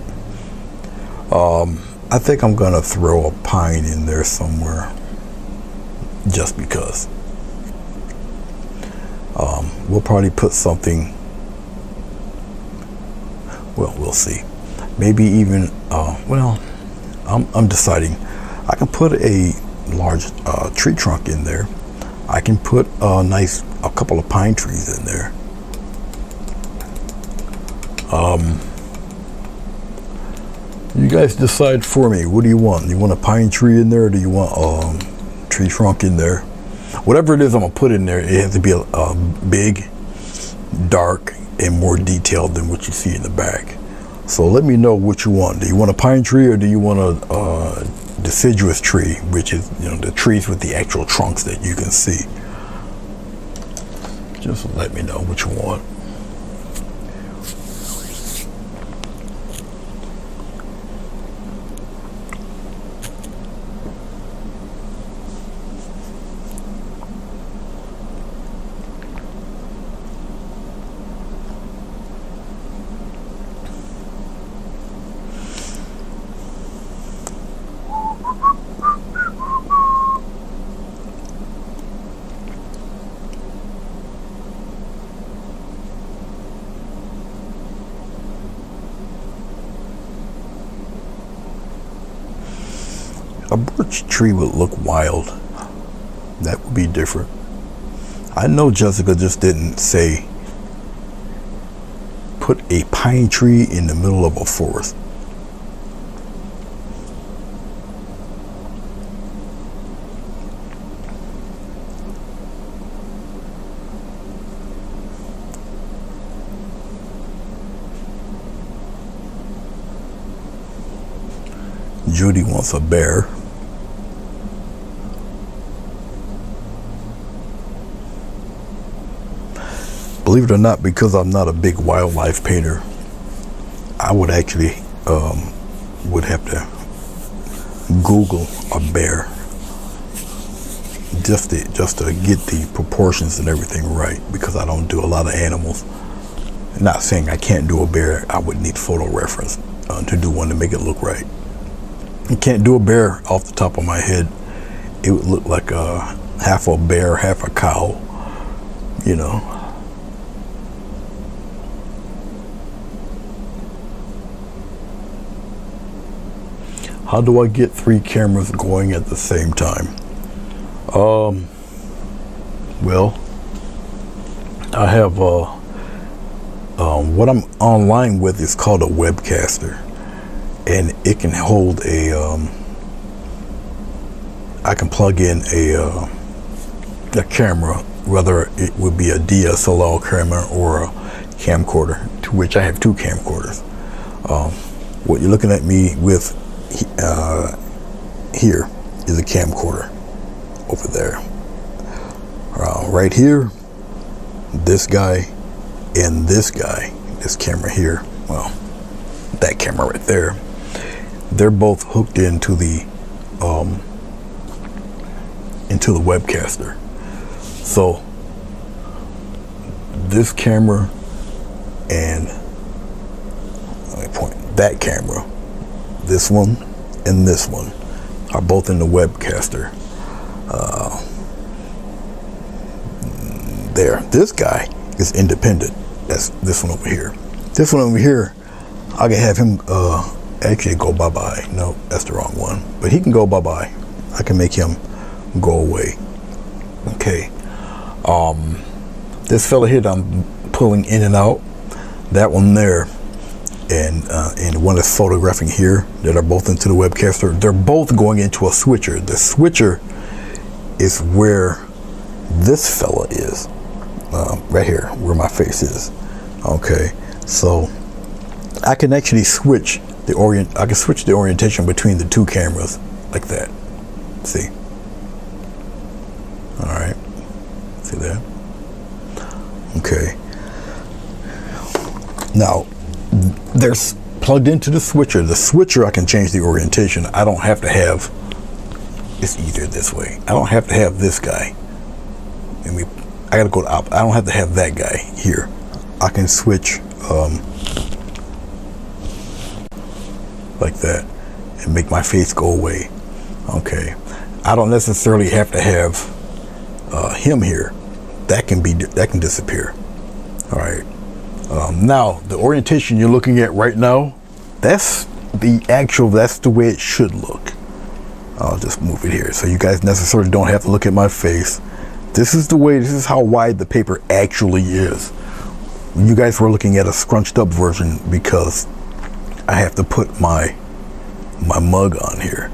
I think I'm gonna throw a pine in there somewhere, just because. We'll probably put something. Well, we'll see. Maybe even. Well, I'm deciding. I can put a large tree trunk in there. I can put a couple of pine trees in there. You guys decide for me. What do you want? Do you want a pine tree in there, or do you want a tree trunk in there? Whatever it is I'm gonna put in there, it has to be a big, dark, and more detailed than what you see in the back. So let me know what you want. Do you want a pine tree, or do you want a deciduous tree, which is, you know, the trees with the actual trunks that you can see? Just let me know what you want. A birch tree would look wild. That would be different. I know Jessica just didn't say put a pine tree in the middle of a forest. Judy wants a bear. Believe it or not, because I'm not a big wildlife painter, I would actually would have to Google a bear just to get the proportions and everything right, because I don't do a lot of animals. Not saying I can't do a bear. I would need photo reference to do one to make it look right. You can't do a bear off the top of my head. It would look like half a bear, half a cow, you know. How do I get 3 cameras going at the same time? Well, I have what I'm online with is called a webcaster, and it can hold a I can plug in a camera, whether it would be a DSLR camera or a camcorder, to which I have 2 camcorders. What you're looking at me with here is a camcorder over there. Right here, this guy and this guy, this camera here, well, that camera right there, they're both hooked into the webcaster. So this camera and, let me point, that camera, this one and this one are both in the webcaster. There, this guy is independent. That's this one over here. This one over here, I can have him actually go bye-bye. No, that's the wrong one. But he can go bye-bye. I can make him go away. Okay. This fella here that I'm pulling in and out, that one there, and the one that's photographing here, that are both into the webcaster, they're both going into a switcher. The switcher is where this fella is, right here, where my face is. Okay, so I can actually switch the orientation between the 2 cameras like that. See? All right. See that? Okay. Now, there's plugged into the switcher. The switcher, I can change the orientation. I don't have to have, it's either this way. I don't have to have this guy. I gotta go to I don't have to have that guy here. I can switch like that and make my face go away. Okay. I don't necessarily have to have him here. That can disappear. All right. Now the orientation you're looking at right now, that's the way it should look. I'll just move it here so you guys necessarily don't have to look at my face. This is how wide the paper actually is. You guys were looking at a scrunched up version because I have to put my mug on here.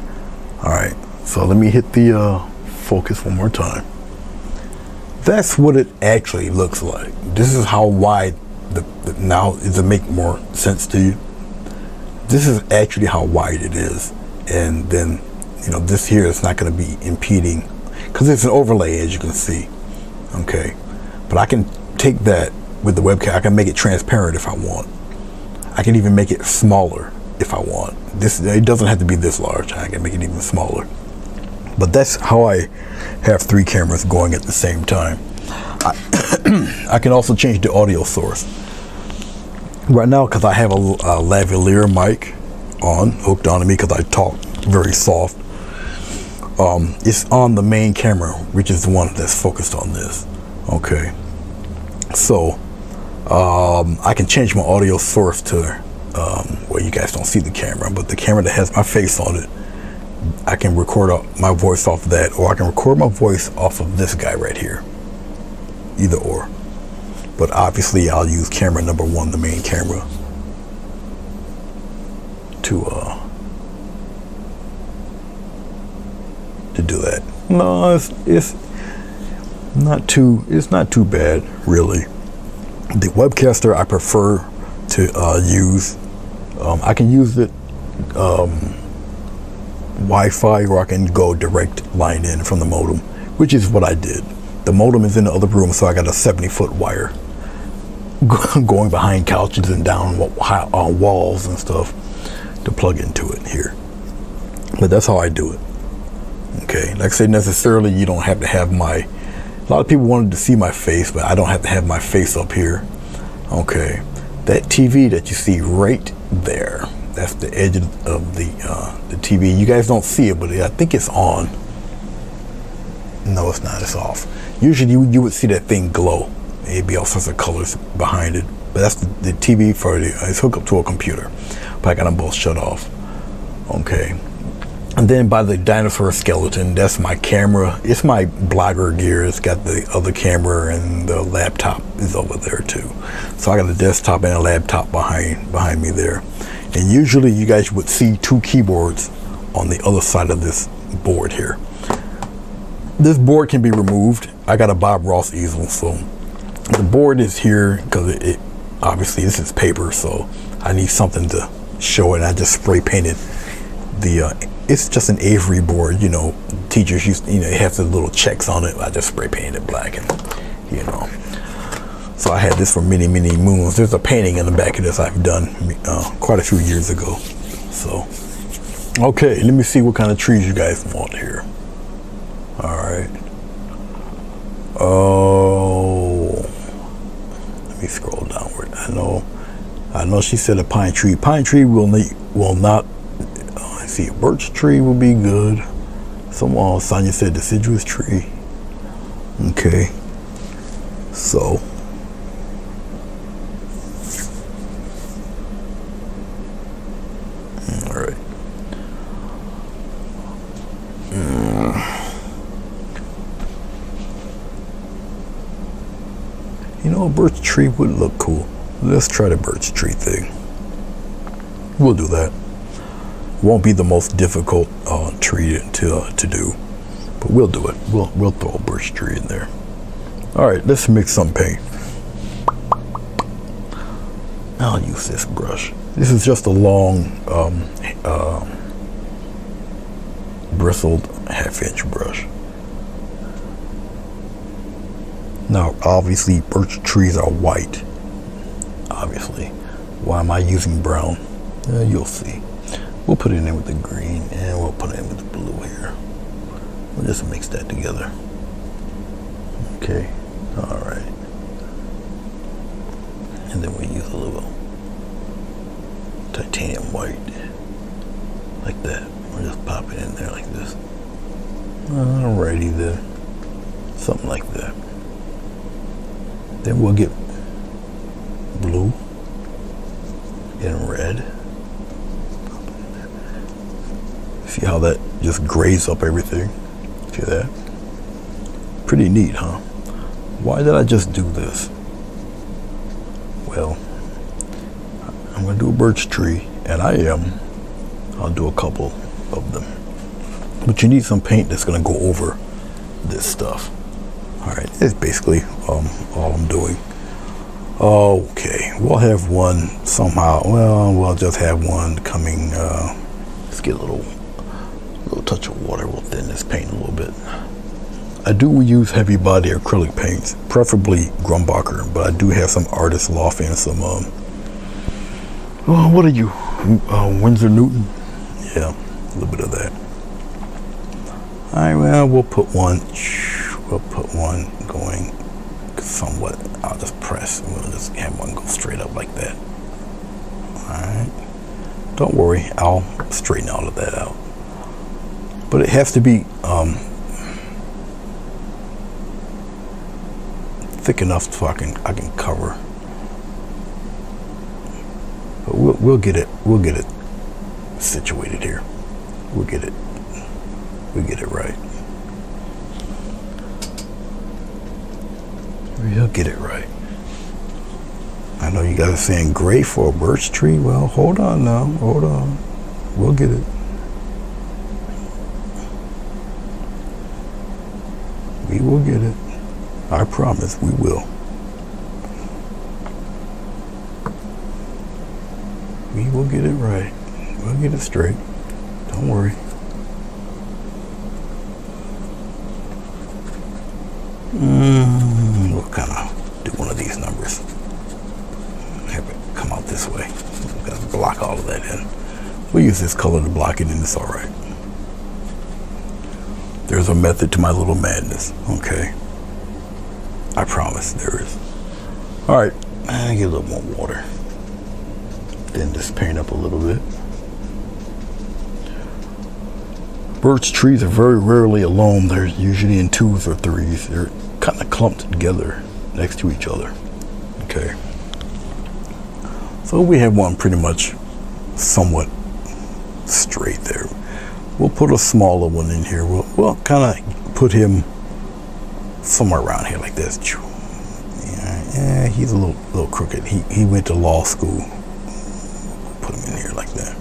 All right, so let me hit the focus one more time. That's what it actually looks like. This is how wide now, does it make more sense to you? This is actually how wide it is. And then, this here is not going to be impeding, because it's an overlay, as you can see. Okay, but I can take that with the webcam. I can make it transparent if I want. I can even make it smaller if I want. It doesn't have to be this large. I can make it even smaller. But that's how I have 3 cameras going at the same time. I can also change the audio source. Right now, because I have a lavalier mic hooked onto me, because I talk very soft. It's on the main camera, which is the one that's focused on this. Okay, so I can change my audio source to well, you guys don't see the camera, but the camera that has my face on it I can record my voice off of that, or I can record my voice off of this guy right here. Either or. But obviously I'll use camera number 1, the main camera, to do that. No, it's not too bad, really. The webcaster I prefer to use, I can use it Wi-Fi, or I can go direct line in from the modem, which is what I did. The modem is in the other room, so I got a 70-foot wire going behind couches and down on walls and stuff to plug into it here. But that's how I do it. Okay, like I said, necessarily you don't have to have a lot of people wanted to see my face, but I don't have to have my face up here. Okay, that TV that you see right there, that's the edge of the TV. You guys don't see it, but I think it's on. No, it's not. It's off. Usually you would see that thing glow. Maybe all sorts of colors behind it. But that's the TV it's hooked up to a computer. But I got them both shut off. Okay. And then by the dinosaur skeleton, that's my camera. It's my blogger gear. It's got the other camera, and the laptop is over there too. So I got a desktop and a laptop behind me there. And usually you guys would see 2 keyboards on the other side of this board here. This board can be removed. I got a Bob Ross easel, so the board is here because it obviously this is paper, so I need something to show it. I just spray painted it's just an Avery board, you know. Teachers used, it has the little checks on it. I just spray painted it black, and so I had this for many moons. There's a painting in the back of this I've done quite a few years ago. So okay, let me see what kind of trees you guys want here. All right. Oh, let me scroll downward. I know she said a pine tree. Pine tree will not. Let's see, a birch tree will be good. Sonia said deciduous tree. Okay. So. All right. A birch tree would look cool. Let's try the birch tree thing. We'll do that. Won't be the most difficult tree to do, but we'll do it. We'll throw a birch tree in there. All right, let's mix some paint. I'll use this brush. This is just a long bristled 1/2-inch brush. Now, obviously, birch trees are white. Obviously. Why am I using brown? You'll see. We'll put it in with the green, and we'll put it in with the blue here. We'll just mix that together. Okay. All right. And then we use a little titanium white. Like that. We'll just pop it in there like this. Alrighty then. Something like that. Then we'll get blue and red. See how that just grays up everything? See that? Pretty neat, huh? Why did I just do this? Well, I'm going to do a birch tree, and I'll do a couple of them. But you need some paint that's going to go over this stuff. All right, that's basically all I'm doing. Okay, we'll have one somehow. Well, we'll just have one coming. Let's get a little touch of water. We'll thin this paint a little bit. I do use heavy body acrylic paints, preferably Grumbacher, but I do have some Artist Loft and some what are you, Winsor Newton? Yeah, a little bit of that. All right, well, we'll put one going somewhat. I'll just press. We'll just have one go straight up like that. All right. Don't worry, I'll straighten all of that out. But it has to be thick enough so I can cover. But we'll get it situated here. We'll get it We'll get it right. We'll get it right. I know you guys are saying gray for a birch tree. Well, hold on now. Hold on. We'll get it. We will get it. I promise we will. We will get it right. We'll get it straight. Don't worry. We'll kind of do one of these numbers. Have it come out this way. We're going to block all of that in. We'll use this color to block it in. It's all right. There's a method to my little madness. Okay. I promise there is. All right. I get a little more water. Then just paint up a little bit. Birch trees are very rarely alone. They're usually in 2s or 3s. They're kind of clumped together next to each other. Okay. So we have one pretty much somewhat straight there. We'll put a smaller one in here. We'll kind of put him somewhere around here like this. Yeah, he's a little crooked. He went to law school. Put him in here like that.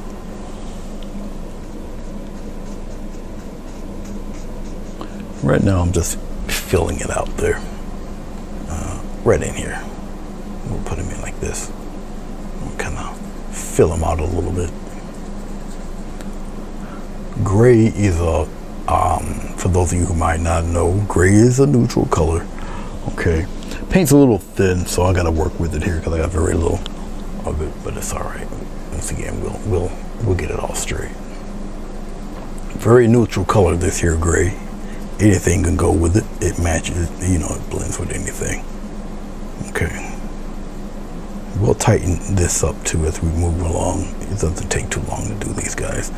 Right now I'm just filling it out there. Right in here. We'll put him in like this. We'll kind of fill him out a little bit. Gray is for those of you who might not know, gray is a neutral color. Okay. Paint's a little thin, so I gotta work with it here because I got very little of it, but it's all right. Once again, we'll get it all straight. Very neutral color, this here gray. Anything can go with it. It matches, you know, it blends with anything. Okay. We'll tighten this up too as we move along. It doesn't take too long to do these guys.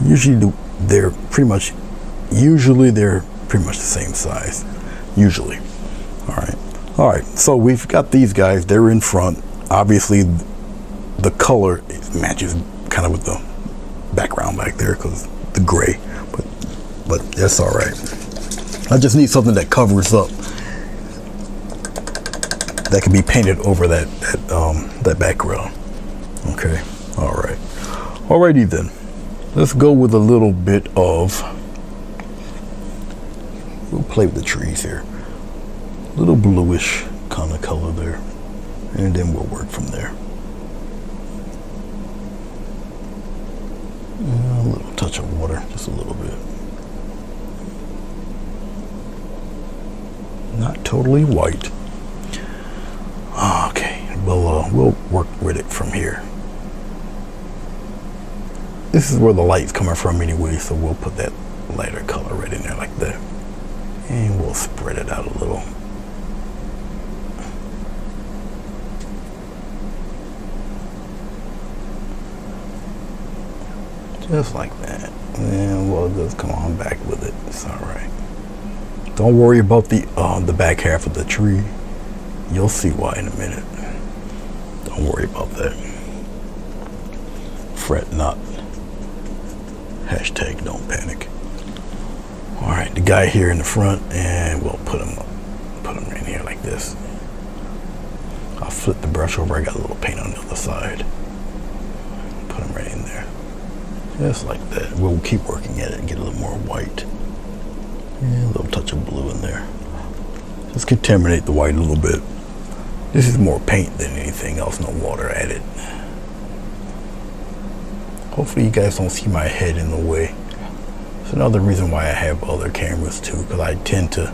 Usually they're pretty much the same size. Usually. All right. So we've got these guys. They're in front. Obviously, the color matches kind of with the background back there because the gray. But that's all right. I just need something that covers up, that can be painted over that background. Okay. All right. Alrighty then. Let's go with a little bit of. We'll play with the trees here. A little bluish kind of color there, and then we'll work from there. A little touch of water, just a little bit. Not totally white. Okay, we'll work with it from here. This is where the light's coming from anyway, so we'll put that lighter color right in there like that. And we'll spread it out a little. Just like that. And we'll just come on back with it. It's all right. Don't worry about the back half of the tree. You'll see why in a minute. Don't worry about that. Fret not. Hashtag don't panic. All right, the guy here in the front, and we'll put him in here like this. I'll flip the brush over. I got a little paint on the other side. Put him right in there. Just like that. We'll keep working at it and get a little more white. And a little touch of blue in there. Just contaminate the white a little bit. This is more paint than anything else, no water added. Hopefully you guys don't see my head in the way. It's another reason why I have other cameras too, because I tend to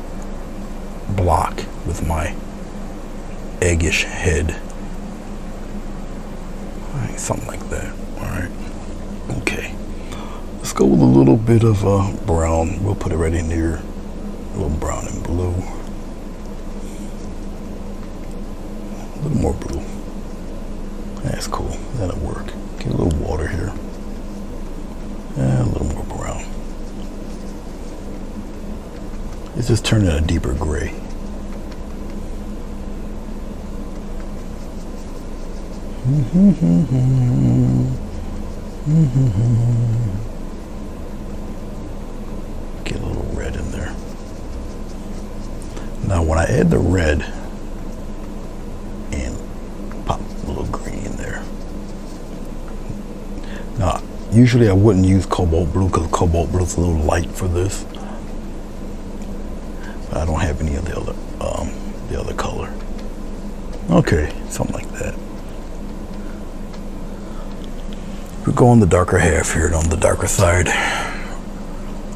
block with my eggish head. Alright, something like that. Alright. Okay. Let's go with a little bit of brown. We'll put it right in here. A little brown and blue. A little more blue. That's cool. That'll work. Get a little water here. And a little more brown. It's just turning a deeper gray. Get Now when I add the red and pop a little green in there. Now usually I wouldn't use cobalt blue because cobalt blue is a little light for this. But I don't have any of the other color. Okay, something like that. We go on the darker half here, on the darker side.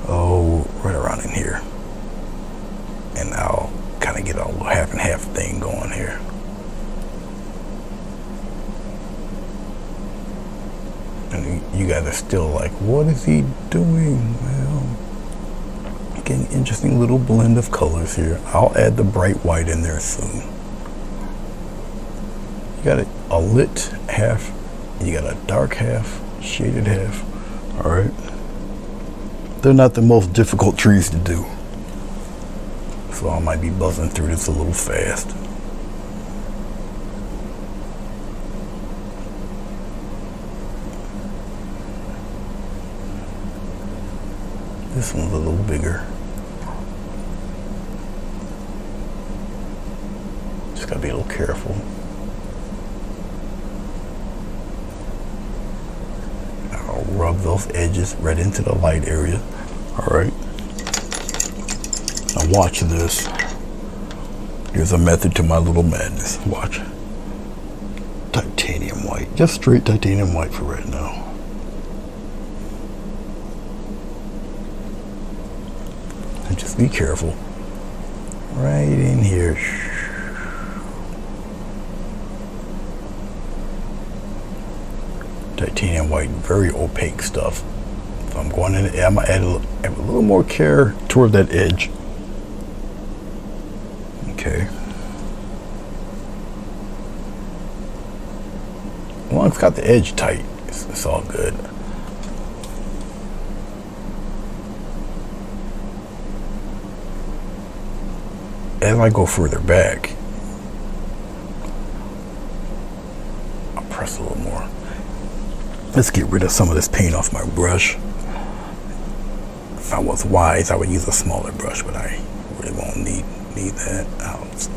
Oh, right around in here. And I'll kind of get a little half and half thing going here. And you guys are still like, what is he doing? Well, getting an interesting little blend of colors here. I'll add the bright white in there soon. You got a lit half, you got a dark half, shaded half. All right. They're not the most difficult trees to do. So I might be buzzing through this a little fast. This one's a little bigger. Just gotta be a little careful. I'll rub those edges right into the light area. All right. Now watch this. Here's a method to my little madness. Watch. Titanium white. Just straight titanium white for right now. And just be careful. Right in here. Titanium white, very opaque stuff. So I'm going in, I'm gonna add a little more care toward that edge. Okay. As long as it's got the edge tight, it's all good. As I go further back, I'll press a little more. Let's get rid of some of this paint off my brush. If I was wise, I would use a smaller brush, but I really won't need that. I'll just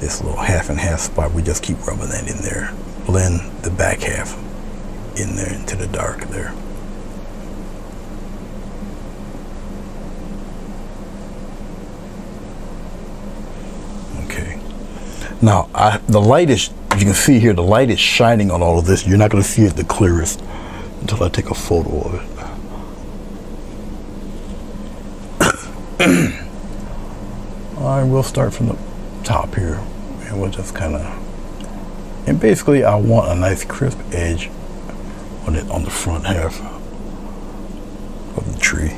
this little half and half spot, we just keep rubbing that in there. Blend the back half in there into the dark there. Okay. Now, the light is, you can see here, the light is shining on all of this. You're not going to see it the clearest until I take a photo of it. I will start from the top here, and we'll just kind of, and basically I want a nice crisp edge on it on the front half of the tree.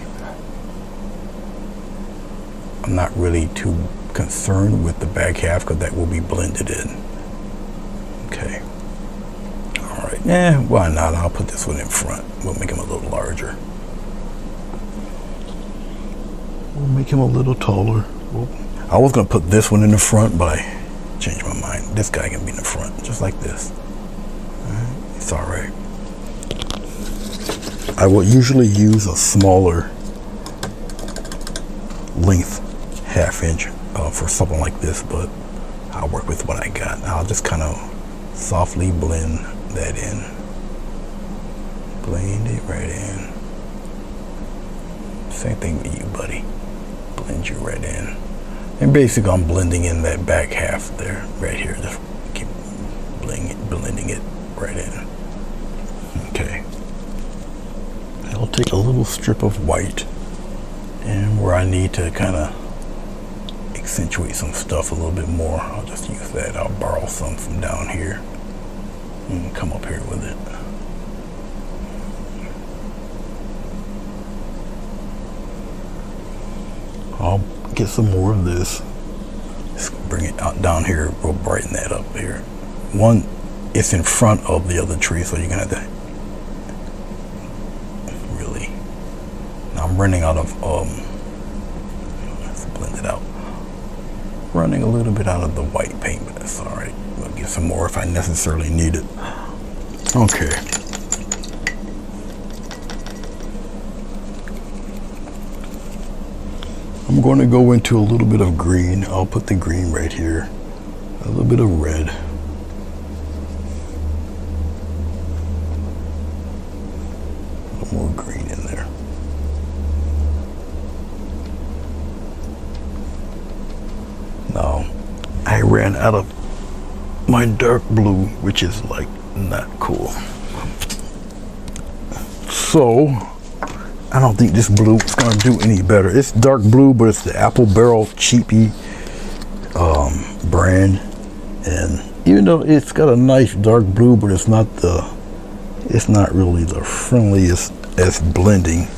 I'm not really too concerned with the back half because that will be blended in. Okay. All right. Why not? I'll put this one in front. We'll make him a little larger. We'll make him a little taller. I was going to put this one in the front, but I changed my mind. This guy can be in the front, just like this. It's all right. I will usually use a smaller length, half-inch, for something like this, but I'll work with what I got. I'll just kind of softly blend that in. Blend it right in. Same thing with you, buddy. Blend you right in. And basically I'm blending in that back half there, right here. Just keep blending it right in. Okay. I'll take a little strip of white, and where I need to kind of accentuate some stuff a little bit more, I'll just use that. I'll borrow some from down here and come up here with it. I'll get some more of this. Just bring it out down here. We'll brighten that up here. One, it's in front of the other tree, so you're gonna have to really. Now I'm running out of let's blend it out. Running a little bit out of the white paint, but that's all right. We'll get some more if I necessarily need it. Okay. I'm going to go into a little bit of green. I'll put the green right here. A little bit of red. A little more green in there. Now, I ran out of my dark blue, which is like not cool. So, I don't think this blue is going to do any better. It's dark blue, but it's the Apple Barrel Cheapy brand. And even though it's got a nice dark blue, but it's not really the friendliest as blending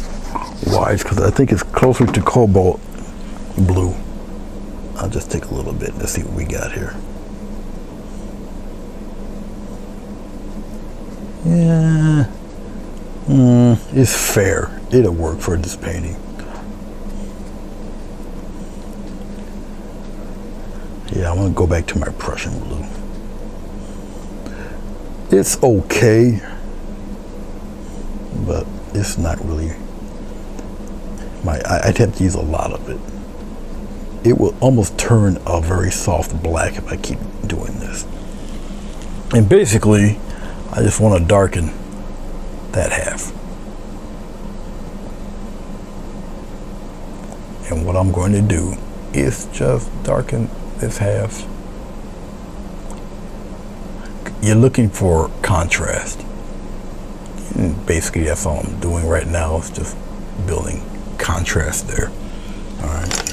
wise, because I think it's closer to cobalt blue. I'll just take a little bit to see what we got here. Yeah, it's fair. It'll work for this painting. Yeah, I'm gonna go back to my Prussian blue. It's okay, but it's not really I'd have to use a lot of it. It will almost turn a very soft black if I keep doing this. And basically, I just want to darken that half. And what I'm going to do is just darken this half. You're looking for contrast. And basically, that's all I'm doing right now is just building contrast there. All right.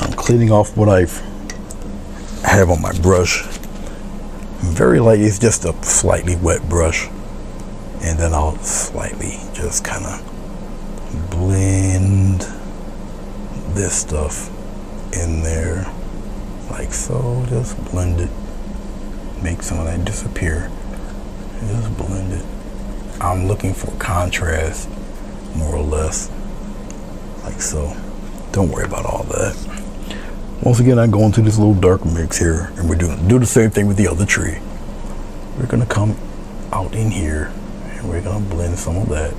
I'm cleaning off what I have on my brush. Very light, it's just a slightly wet brush. And then I'll slightly just kind of blend this stuff in there. Like so, just blend it. Make some of that disappear. Just blend it. I'm looking for contrast, more or less. Like so. Don't worry about all that. Once again, I go into this little dark mix here, and we're do the same thing with the other tree. We're gonna come out in here, and we're gonna blend some of that.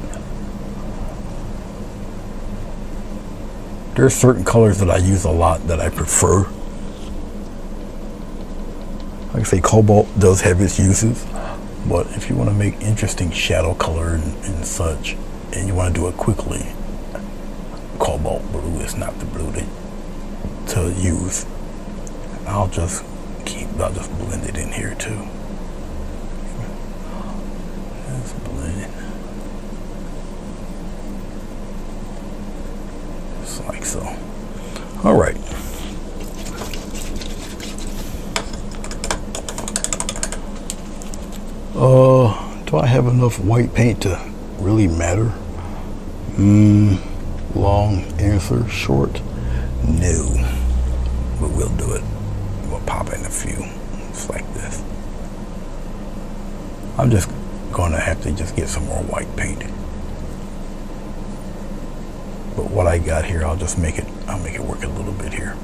There's certain colors that I use a lot that I prefer. Like I say, cobalt does have its uses, but if you want to make interesting shadow color and such, and you want to do it quickly, cobalt blue is not the blue to use. I'll just blend it in here too. Just blend it. Just like so. All right. Do I have enough white paint to really matter? Long answer, short, no. But we'll do it. We'll pop in a few, just like this. I'm just gonna have to just get some more white paint. But what I got here, I'll make it work a little bit here.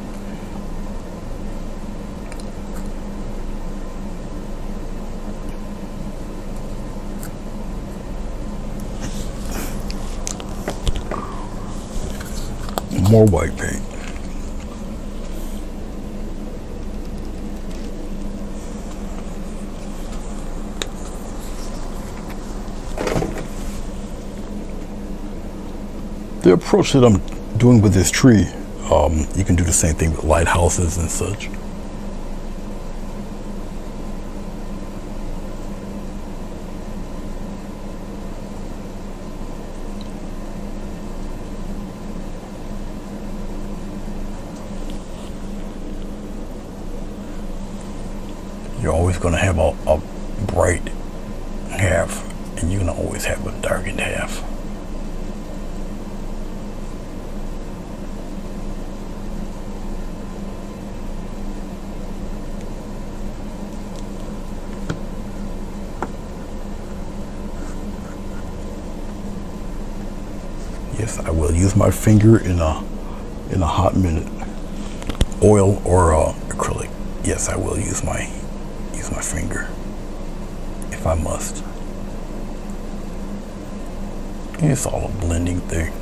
More white paint. The approach that I'm doing with this tree, you can do the same thing with lighthouses and such. You're always going to have a bright half, and you're going to always have a darkened half. Yes, I will use my finger in a hot minute. Oil or acrylic. Yes, I will use my finger if I must. It's all a blending thing.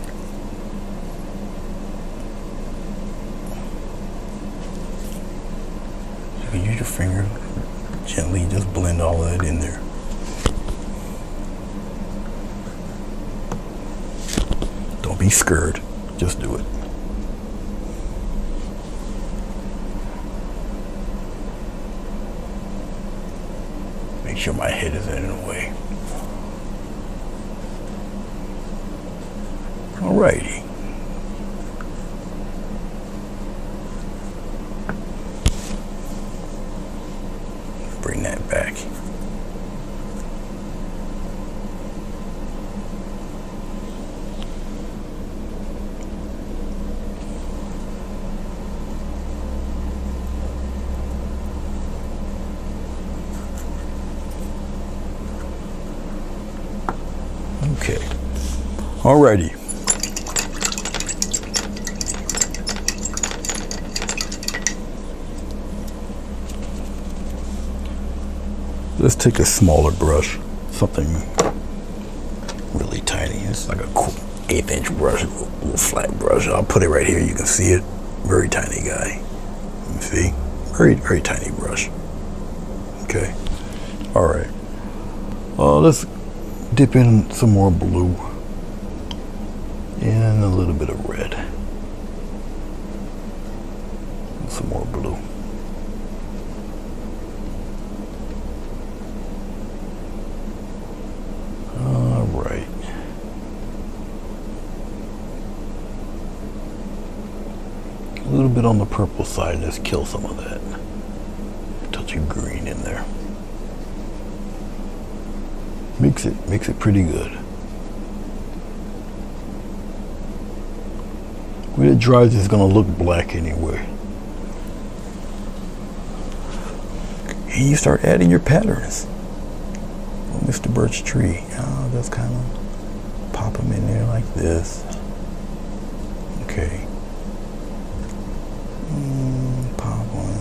can use your finger, gently just blend all of that in there. Don't be scared, just do it. Make sure my head isn't in the way. Alrighty. Bring that back. Okay. Alrighty. Let's take a smaller brush, something really tiny. It's like a 1/8" brush, a little flat brush. I'll put it right here. You can see it. Very tiny guy. You see? Very, very tiny brush. Okay. All right. Let's dip in some more blue and a little bit of red. Some more blue. A little bit on the purple side. Let's kill some of that. Touch of green in there. Mix it pretty good. When it dries, it's gonna look black anyway. And you start adding your patterns. Oh, Mr. Birch Tree. Just kind of pop them in there like this. Okay. Pop one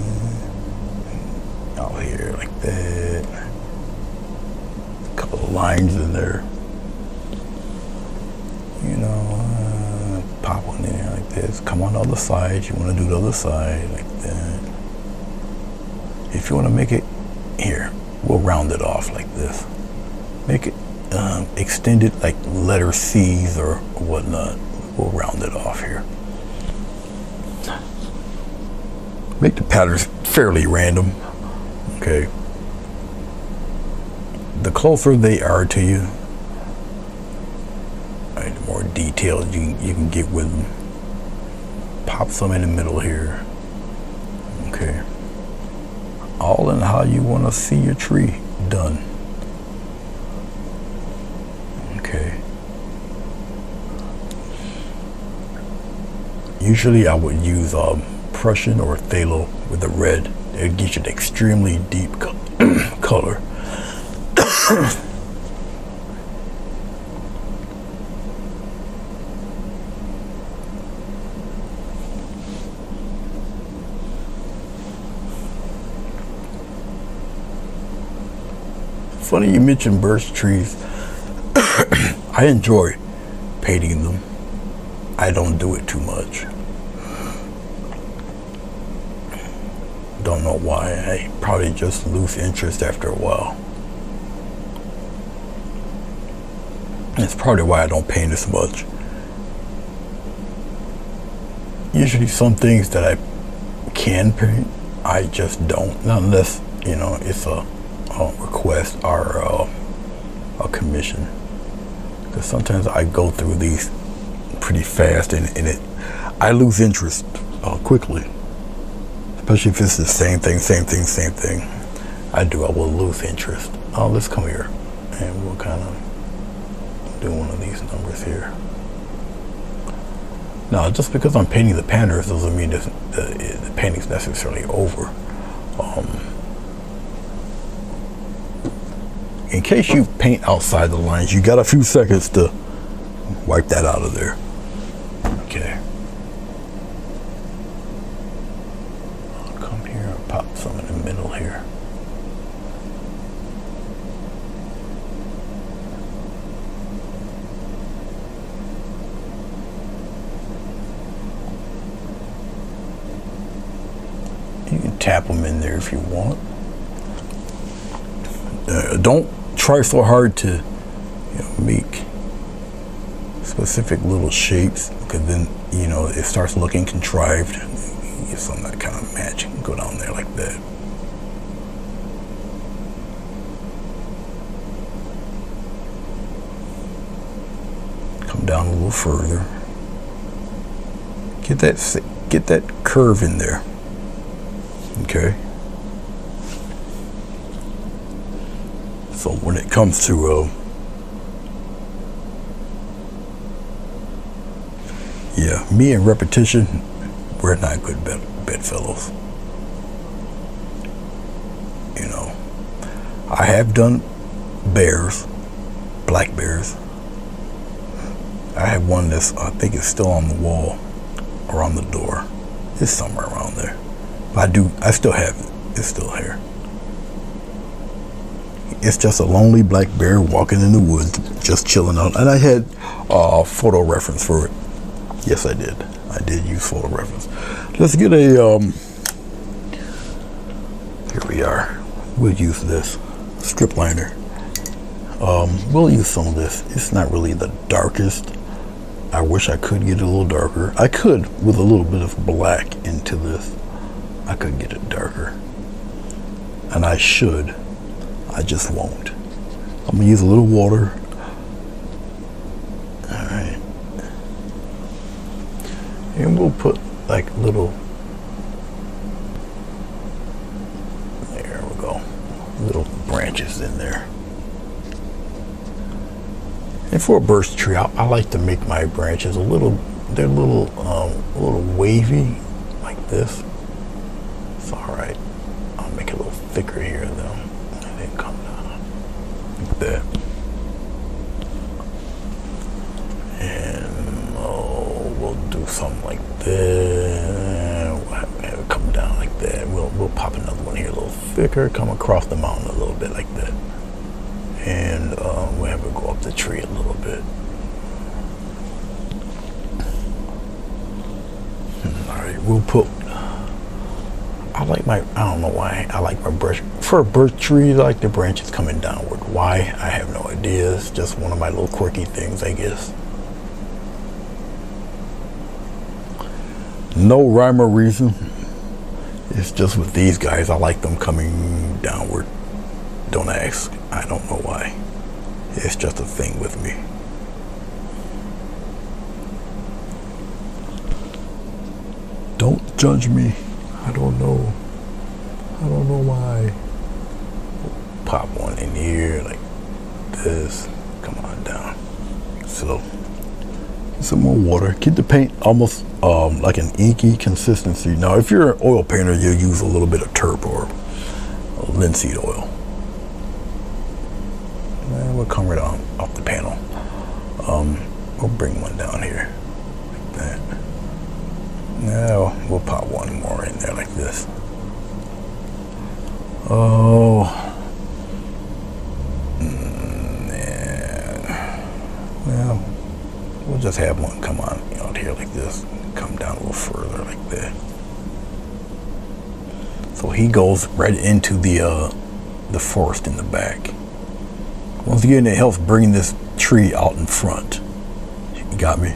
out here like that. A couple of lines in there. You know, pop one in there like this. Come on the other side. You want to do the other side like that. If you want to make it here, we'll round it off like this. Make it extended like letter C's or whatnot. We'll round it off here. Make the patterns fairly random. Okay. The closer they are to you, right, the more detailed you can get with them. Pop some in the middle here. Okay. All in how you want to see your tree done. Okay. Usually I would use Prussian or phthalo with the red. It gives you an extremely deep color. Funny you mentioned birch trees. I enjoy painting them. I don't do it too much. Don't know why. I probably just lose interest after a while. That's probably why I don't paint as much. Usually some things that I can paint, I just don't. Not unless, you know, it's a request or a commission. Because sometimes I go through these pretty fast and I lose interest quickly. Especially if it's the same thing. I will lose interest. Let's come here and we'll kind of do one of these numbers here. Now, just because I'm painting the patterns doesn't mean the painting's necessarily over. In case you paint outside the lines, you got a few seconds to wipe that out of there. Okay. I'll come here and pop some in the middle here. You can tap them in there if you want. Don't try so hard to make specific little shapes, because then it starts looking contrived. Get some that kind of match and go down there like that. Come down a little further. Get that curve in there. Okay. So when it comes to me and repetition, we're not good bedfellows. I have done bears, black bears. I have one that's, I think it's still on the wall or on the door. It's somewhere around there. But I still have it. It's still here. It's just a lonely black bear walking in the woods, just chilling out. And I had a photo reference for it. Yes, I did. I did use photo reference. Let's get a, here we are. We'll use this strip liner. We'll use some of this. It's not really the darkest. I wish I could get it a little darker. I could, with a little bit of black into this. I could get it darker. And I should. I just won't. I'm gonna use a little water. All right. And we'll put like little, there we go, little branches in there. And for a birch tree, I like to make my branches they're a little wavy, like this. It's all right. I'll make it a little thicker here though. And then come down like that. And we'll do something like that. We'll have it come down like that. We'll pop another one here a little thicker, come across the mountain a little bit like that. And we'll have it go up the tree a little bit. All right, we'll put, I don't know why I like my brush. For a birch tree, I like the branches coming downward. Why? I have no idea. It's just one of my little quirky things, I guess. No rhyme or reason. It's just with these guys, I like them coming downward. Don't ask. I don't know why. It's just a thing with me. Don't judge me. I don't know. I don't know why. Pop one in here like this. Come on down. So, some more water. Keep the paint almost like an inky consistency. Now, if you're an oil painter, you'll use a little bit of turp or linseed oil. And we'll come right on off the panel. We'll bring one down here like that. Now we'll pop one more in there like this. Oh, yeah. Well, we'll just have one come on out here like this, come down a little further like that. So he goes right into the forest in the back. Once again, it helps bring this tree out in front. You got me?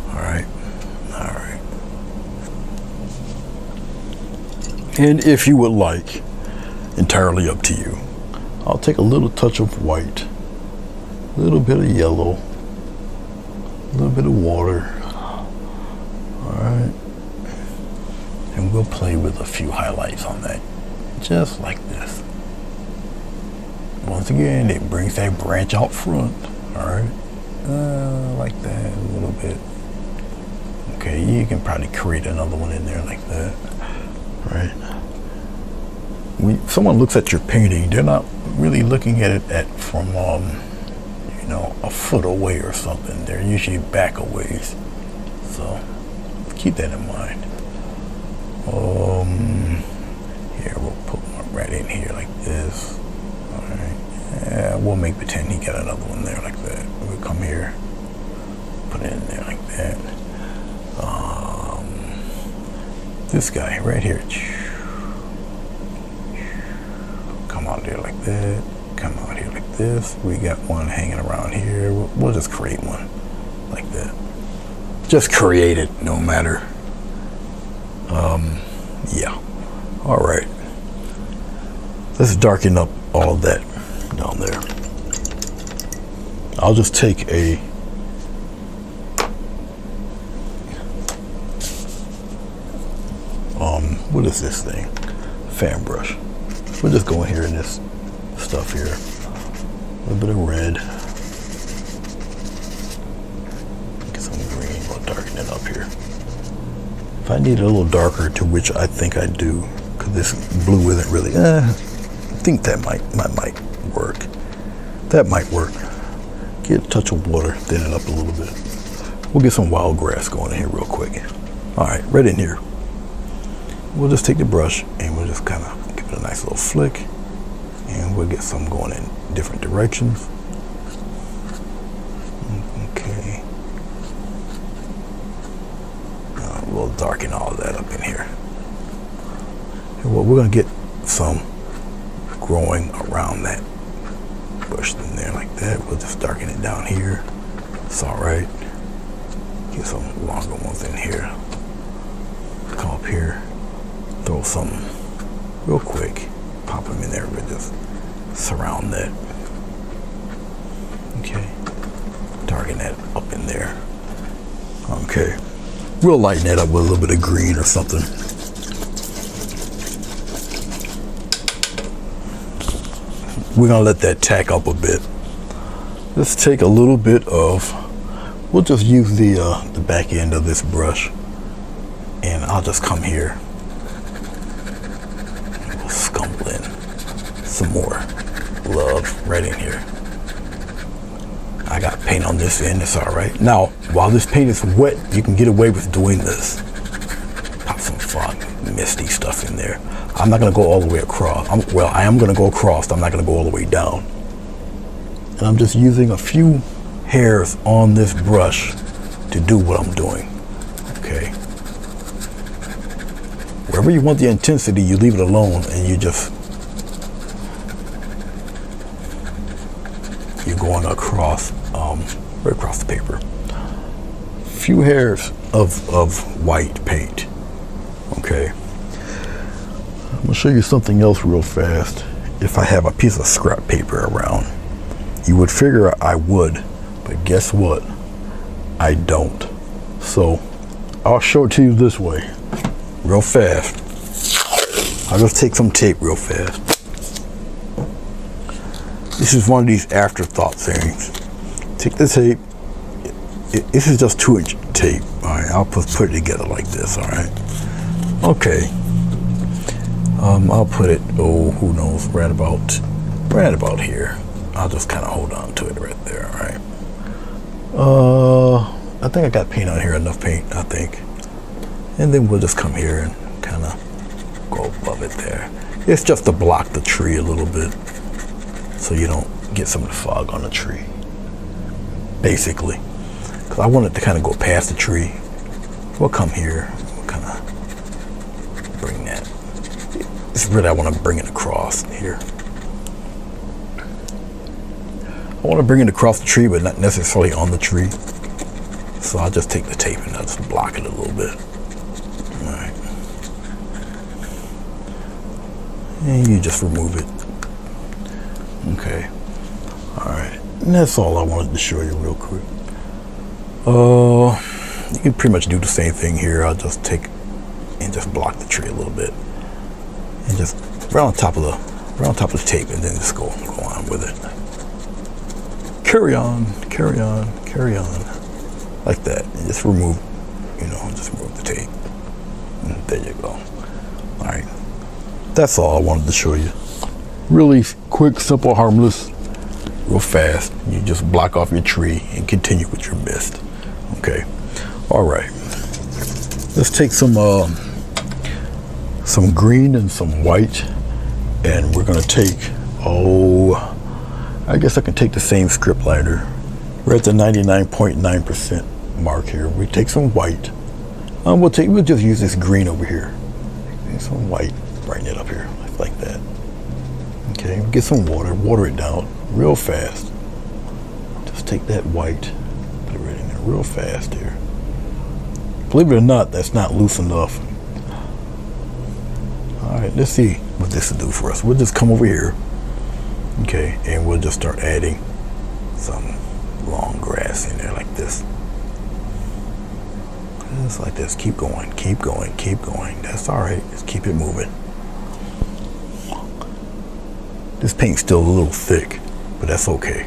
All right. All right. And if you would like, entirely up to you, I'll take a little touch of white, a little bit of yellow, a little bit of water. All right. And we'll play with a few highlights on that, just like this. Once again, it brings that branch out front. All right, like that a little bit. Okay, you can probably create another one in there like that. Right. When someone looks at your painting, they're not really looking at it from a foot away or something. They're usually back a ways. So keep that in mind. Here we'll put one right in here like this. All right. Yeah, we'll make pretend he got another one there like that. We'll come here, put it in there like that. This guy right here. that. Come out here like this. We got one hanging around here. We'll just create one like that. Just create it, no matter. Yeah. All right. Let's darken up all of that down there. I'll just take a what is this thing? Fan brush. We'll just go in here in this stuff here. A little bit of red. Get some green. We'll darken it up here. If I need it a little darker, to which I think I do, because this blue isn't really. I think that might work. That might work. Get a touch of water, thin it up a little bit. We'll get some wild grass going in here real quick. All right, right in here. We'll just take the brush and we'll just kind of give it a nice little flick, and we'll get some going in different directions. Okay. We'll darken all of that up in here. And well, we're gonna get some growing around that bush in there like that. We'll just darken it down here. It's all right. Get some longer ones in here. Come up here. Throw some real quick, pop them in there, but just surround that. Okay, darken that up in there. Okay, we'll lighten that up with a little bit of green or something. We're gonna let that tack up a bit. Let's take a little bit of, we'll just use the back end of this brush, and I'll just come here. Scumble in some more love right in here. I got paint on this end, it's all right. Now, while this paint is wet, you can get away with doing this. Pop some fog, misty stuff in there. I'm not gonna go all the way across. I am gonna go across, I'm not gonna go all the way down. And I'm just using a few hairs on this brush to do what I'm doing, okay? Wherever you want the intensity, you leave it alone, and you're going across, right across the paper. Few hairs of white paint. Okay. I'm gonna show you something else real fast. If I have a piece of scrap paper around, you would figure I would, but guess what? I don't. So I'll show it to you this way. Real fast. I'll just take some tape real fast. This is one of these afterthought things. Take the tape. This is just 2-inch tape. All right, I'll put it together like this. All right. Okay. I'll put it. Oh, who knows? Right about here. I'll just kind of hold on to it right there. All right. I think I got paint on here. Enough paint, I think. And then we'll just come here and kind of go above it there. It's just to block the tree a little bit so you don't get some of the fog on the tree, basically. Because I want it to kind of go past the tree. We'll come here, we'll kind of bring that. It's really, I want to bring it across here. I want to bring it across the tree, but not necessarily on the tree. So I'll just take the tape and I'll just block it a little bit. Alright. And you just remove it. Okay. Alright. And that's all I wanted to show you real quick. You can pretty much do the same thing here. I'll just take and just block the tree a little bit. And just right on top of the tape, and then just go on with it. Carry on, carry on, carry on. Like that. And just remove, just remove the tape. And there you go. Alright. That's all I wanted to show you. Really quick, simple, harmless, real fast. You just block off your tree and continue with your mist. Okay. Alright. Let's take some green and some white, and we're gonna take, I guess I can take the same script liner. We're at the 99.9% mark here. We take some white. We'll just use this green over here. And some white, brighten it up here like that. Okay, get some water, water it down real fast. Just take that white, put it right in there real fast here. Believe it or not, that's not loose enough. All right, let's see what this will do for us. We'll just come over here, okay, and we'll just start adding some long grass in there like this. Just like this. Keep going, keep going, keep going. That's all right. Just keep it moving. This paint's still a little thick, but that's okay.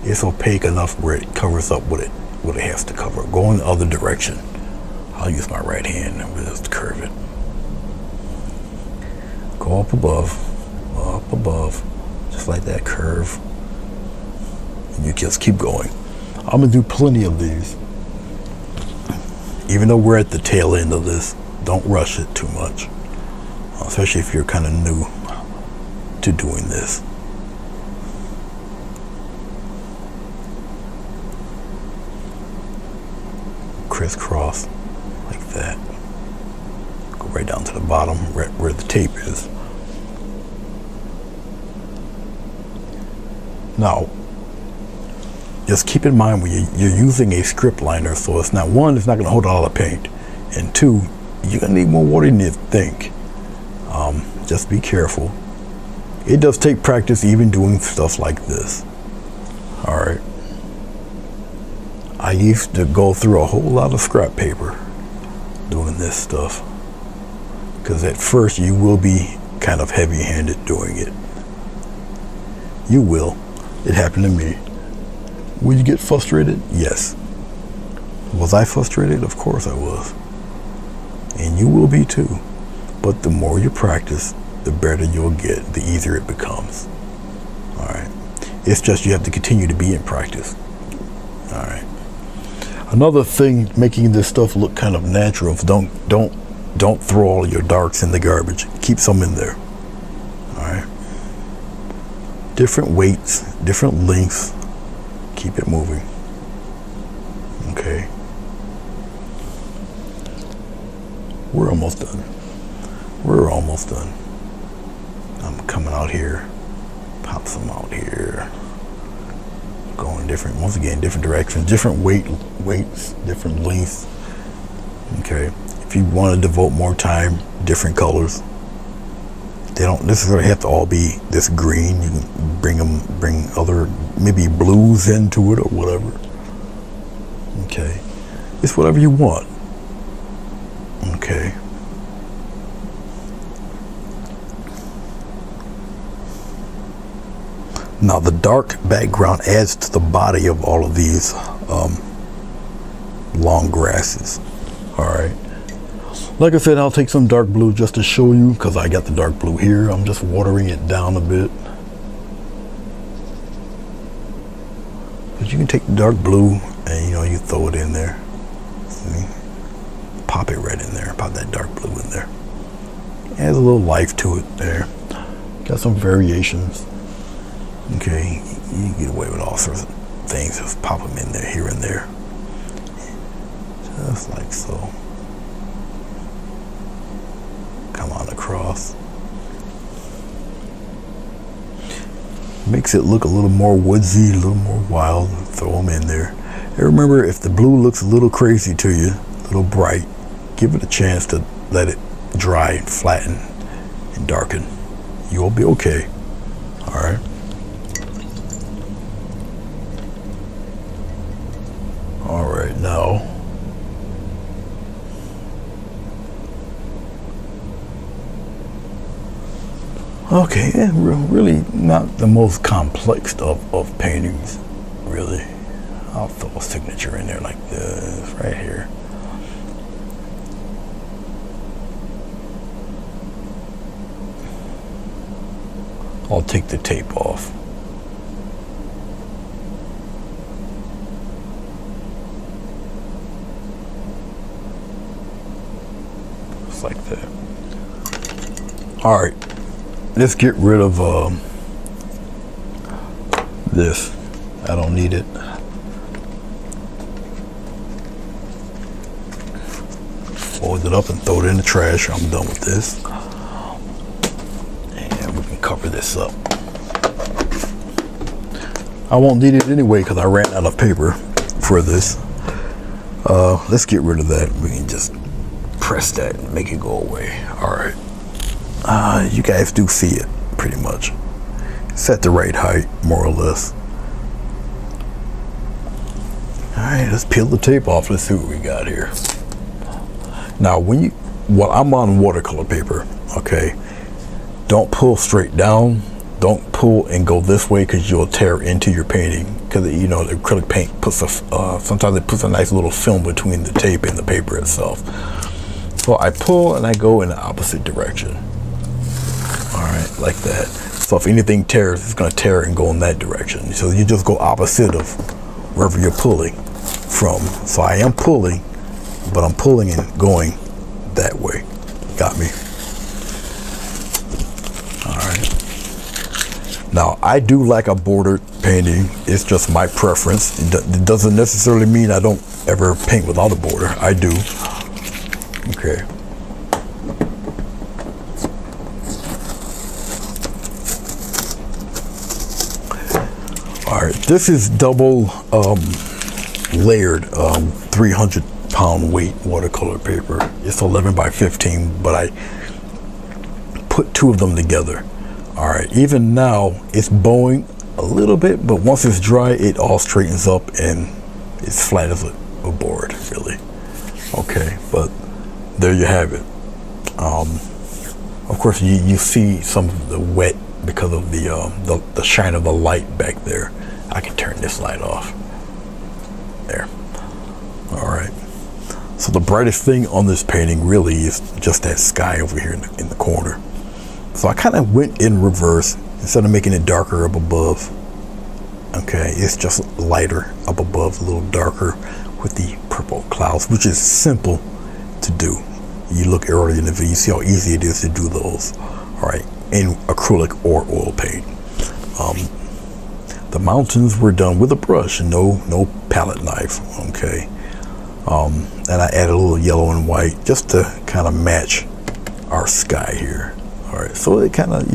It's opaque enough where it covers up what it has to cover. Go in the other direction. I'll use my right hand and we'll just curve it. Go up above, just like that, curve. And you just keep going. I'm gonna do plenty of these. Even though we're at the tail end of this, don't rush it too much, especially if you're kind of new to doing this. Crisscross like that. Go right down to the bottom, right where the tape is. Now, just keep in mind when you're using a script liner, so it's not, one, it's not going to hold all the paint, and two, you're going to need more water than you think. Just be careful. It does take practice even doing stuff like this. All right. I used to go through a whole lot of scrap paper doing this stuff, because at first you will be kind of heavy-handed doing it. You will. It happened to me. Will you get frustrated? Yes. Was I frustrated? Of course I was. And you will be too. But the more you practice, the better you'll get, the easier it becomes. All right. It's just you have to continue to be in practice. All right. Another thing making this stuff look kind of natural, don't throw all your darks in the garbage. Keep some in there. All right. Different weights, different lengths. Keep it moving. Okay. We're almost done. We're almost done. I'm coming out here. Pop some out here. Going different, once again, different directions, different weights, different lengths. Okay. If you want to devote more time, different colors. They don't necessarily have to all be this green. You can bring other, maybe blues into it or whatever. Okay. It's whatever you want. Okay. Now the dark background adds to the body of all of these long grasses. All right. Like I said, I'll take some dark blue just to show you, because I got the dark blue here. I'm just watering it down a bit. But you can take the dark blue and you throw it in there. See? Pop it right in there. Pop that dark blue in there. Adds a little life to it there. Got some variations. Okay, you can get away with all sorts of things. Just pop them in there, here and there. Just like so. Come on across. Makes it look a little more woodsy, a little more wild. Throw them in there. And remember, if the blue looks a little crazy to you, a little bright, give it a chance to let it dry and flatten and darken. You'll be okay. All right. All right, now. Okay, yeah, really not the most complex of paintings, really. I'll throw a signature in there like this, right here. I'll take the tape off. Just like that. All right. Let's get rid of this. I don't need it. Fold it up and throw it in the trash. I'm done with this. And we can cover this up. I won't need it anyway because I ran out of paper for this. Let's get rid of that. We can just press that and make it go away. All right. You guys do see it pretty much. It's at the right height, more or less. All right, let's peel the tape off. Let's see what we got here. Now, I'm on watercolor paper, okay? Don't pull straight down. Don't pull and go this way because you'll tear into your painting. Because the acrylic paint puts sometimes it puts a nice little film between the tape and the paper itself. So I pull and I go in the opposite direction. All right, like that. So if anything tears, it's going to tear and go in that direction. So you just go opposite of wherever you're pulling from. So I am pulling, but I'm pulling and going that way. Got me? All right. Now, I do like a bordered painting. It's just my preference. It doesn't necessarily mean I don't ever paint without a border. I do. Okay. All right. This is double layered 300-pound weight watercolor paper. It's 11 by 15, but I put 2 of them together. All right, even now it's bowing a little bit, but once it's dry, it all straightens up and it's flat as a board, really. Okay, but there you have it. Of course, you see some of the wet because of the shine of the light back there. I can turn this light off. There. All right. So the brightest thing on this painting really is just that sky over here in the corner. So I kind of went in reverse. Instead of making it darker up above, okay, it's just lighter up above, a little darker with the purple clouds, which is simple to do. You look earlier in the video, you see how easy it is to do those, all right, in acrylic or oil paint. The mountains were done with a brush and no palette knife, okay. And I added a little yellow and white just to kind of match our sky here. All right, so it kind of,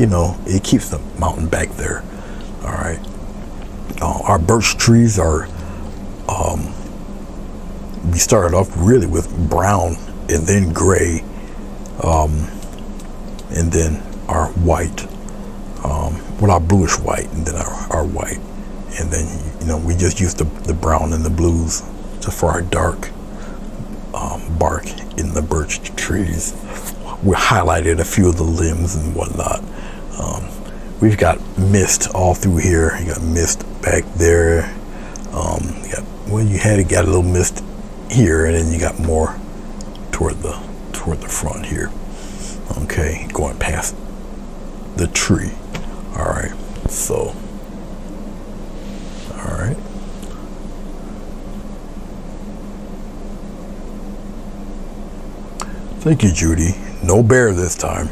it keeps the mountain back there. All right. Our birch trees are, we started off really with brown and then gray, and then our white, our bluish white, and then our white. And then, we just used the brown and the blues just for our dark bark in the birch trees. We highlighted a few of the limbs and whatnot. We've got mist all through here. You got mist back there. You got a little mist here, and then you got more toward the front here. Okay, going past the tree. All right. So, all right. Thank you, Judy. No bear this time.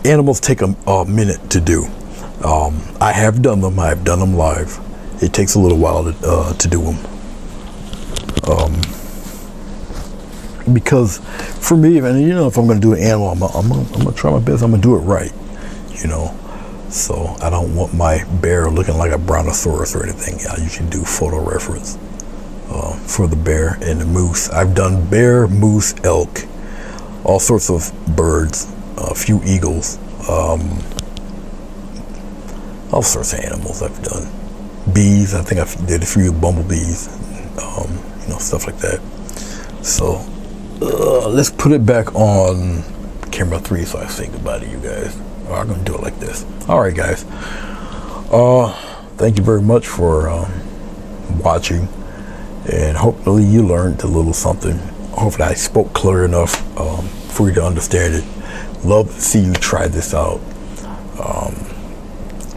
Animals take a minute to do. I have done them. I've done them live. It takes a little while to do them. Because for me, if I'm going to do an animal, I'm going to try my best. I'm going to do it right. So I don't want my bear looking like a brontosaurus or anything. I usually do photo reference for the bear and the moose. I've done bear, moose, elk, all sorts of birds, a few eagles, all sorts of animals I've done. Bees, I think I did a few bumblebees, stuff like that. So let's put it back on camera 3 so I say goodbye to you guys. I'm going to do it like this. All right, guys. Thank you very much for watching, and hopefully you learned a little something. Hopefully I spoke clear enough for you to understand it. Love to see you try this out.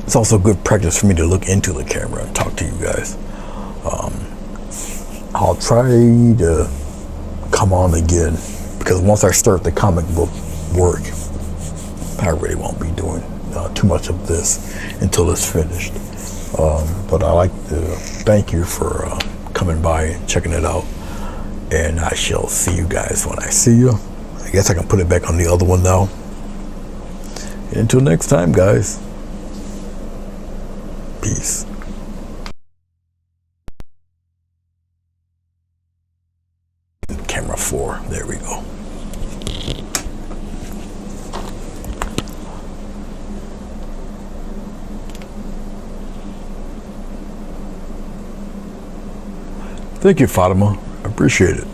It's also good practice for me to look into the camera and talk to you guys. I'll try to come on again, because once I start the comic book work, I really won't be doing too much of this until it's finished. But I like to thank you for coming by and checking it out. And I shall see you guys when I see you. I guess I can put it back on the other one now. Until next time, guys. Peace. Camera 4. There we go. Thank you, Fatima. I appreciate it.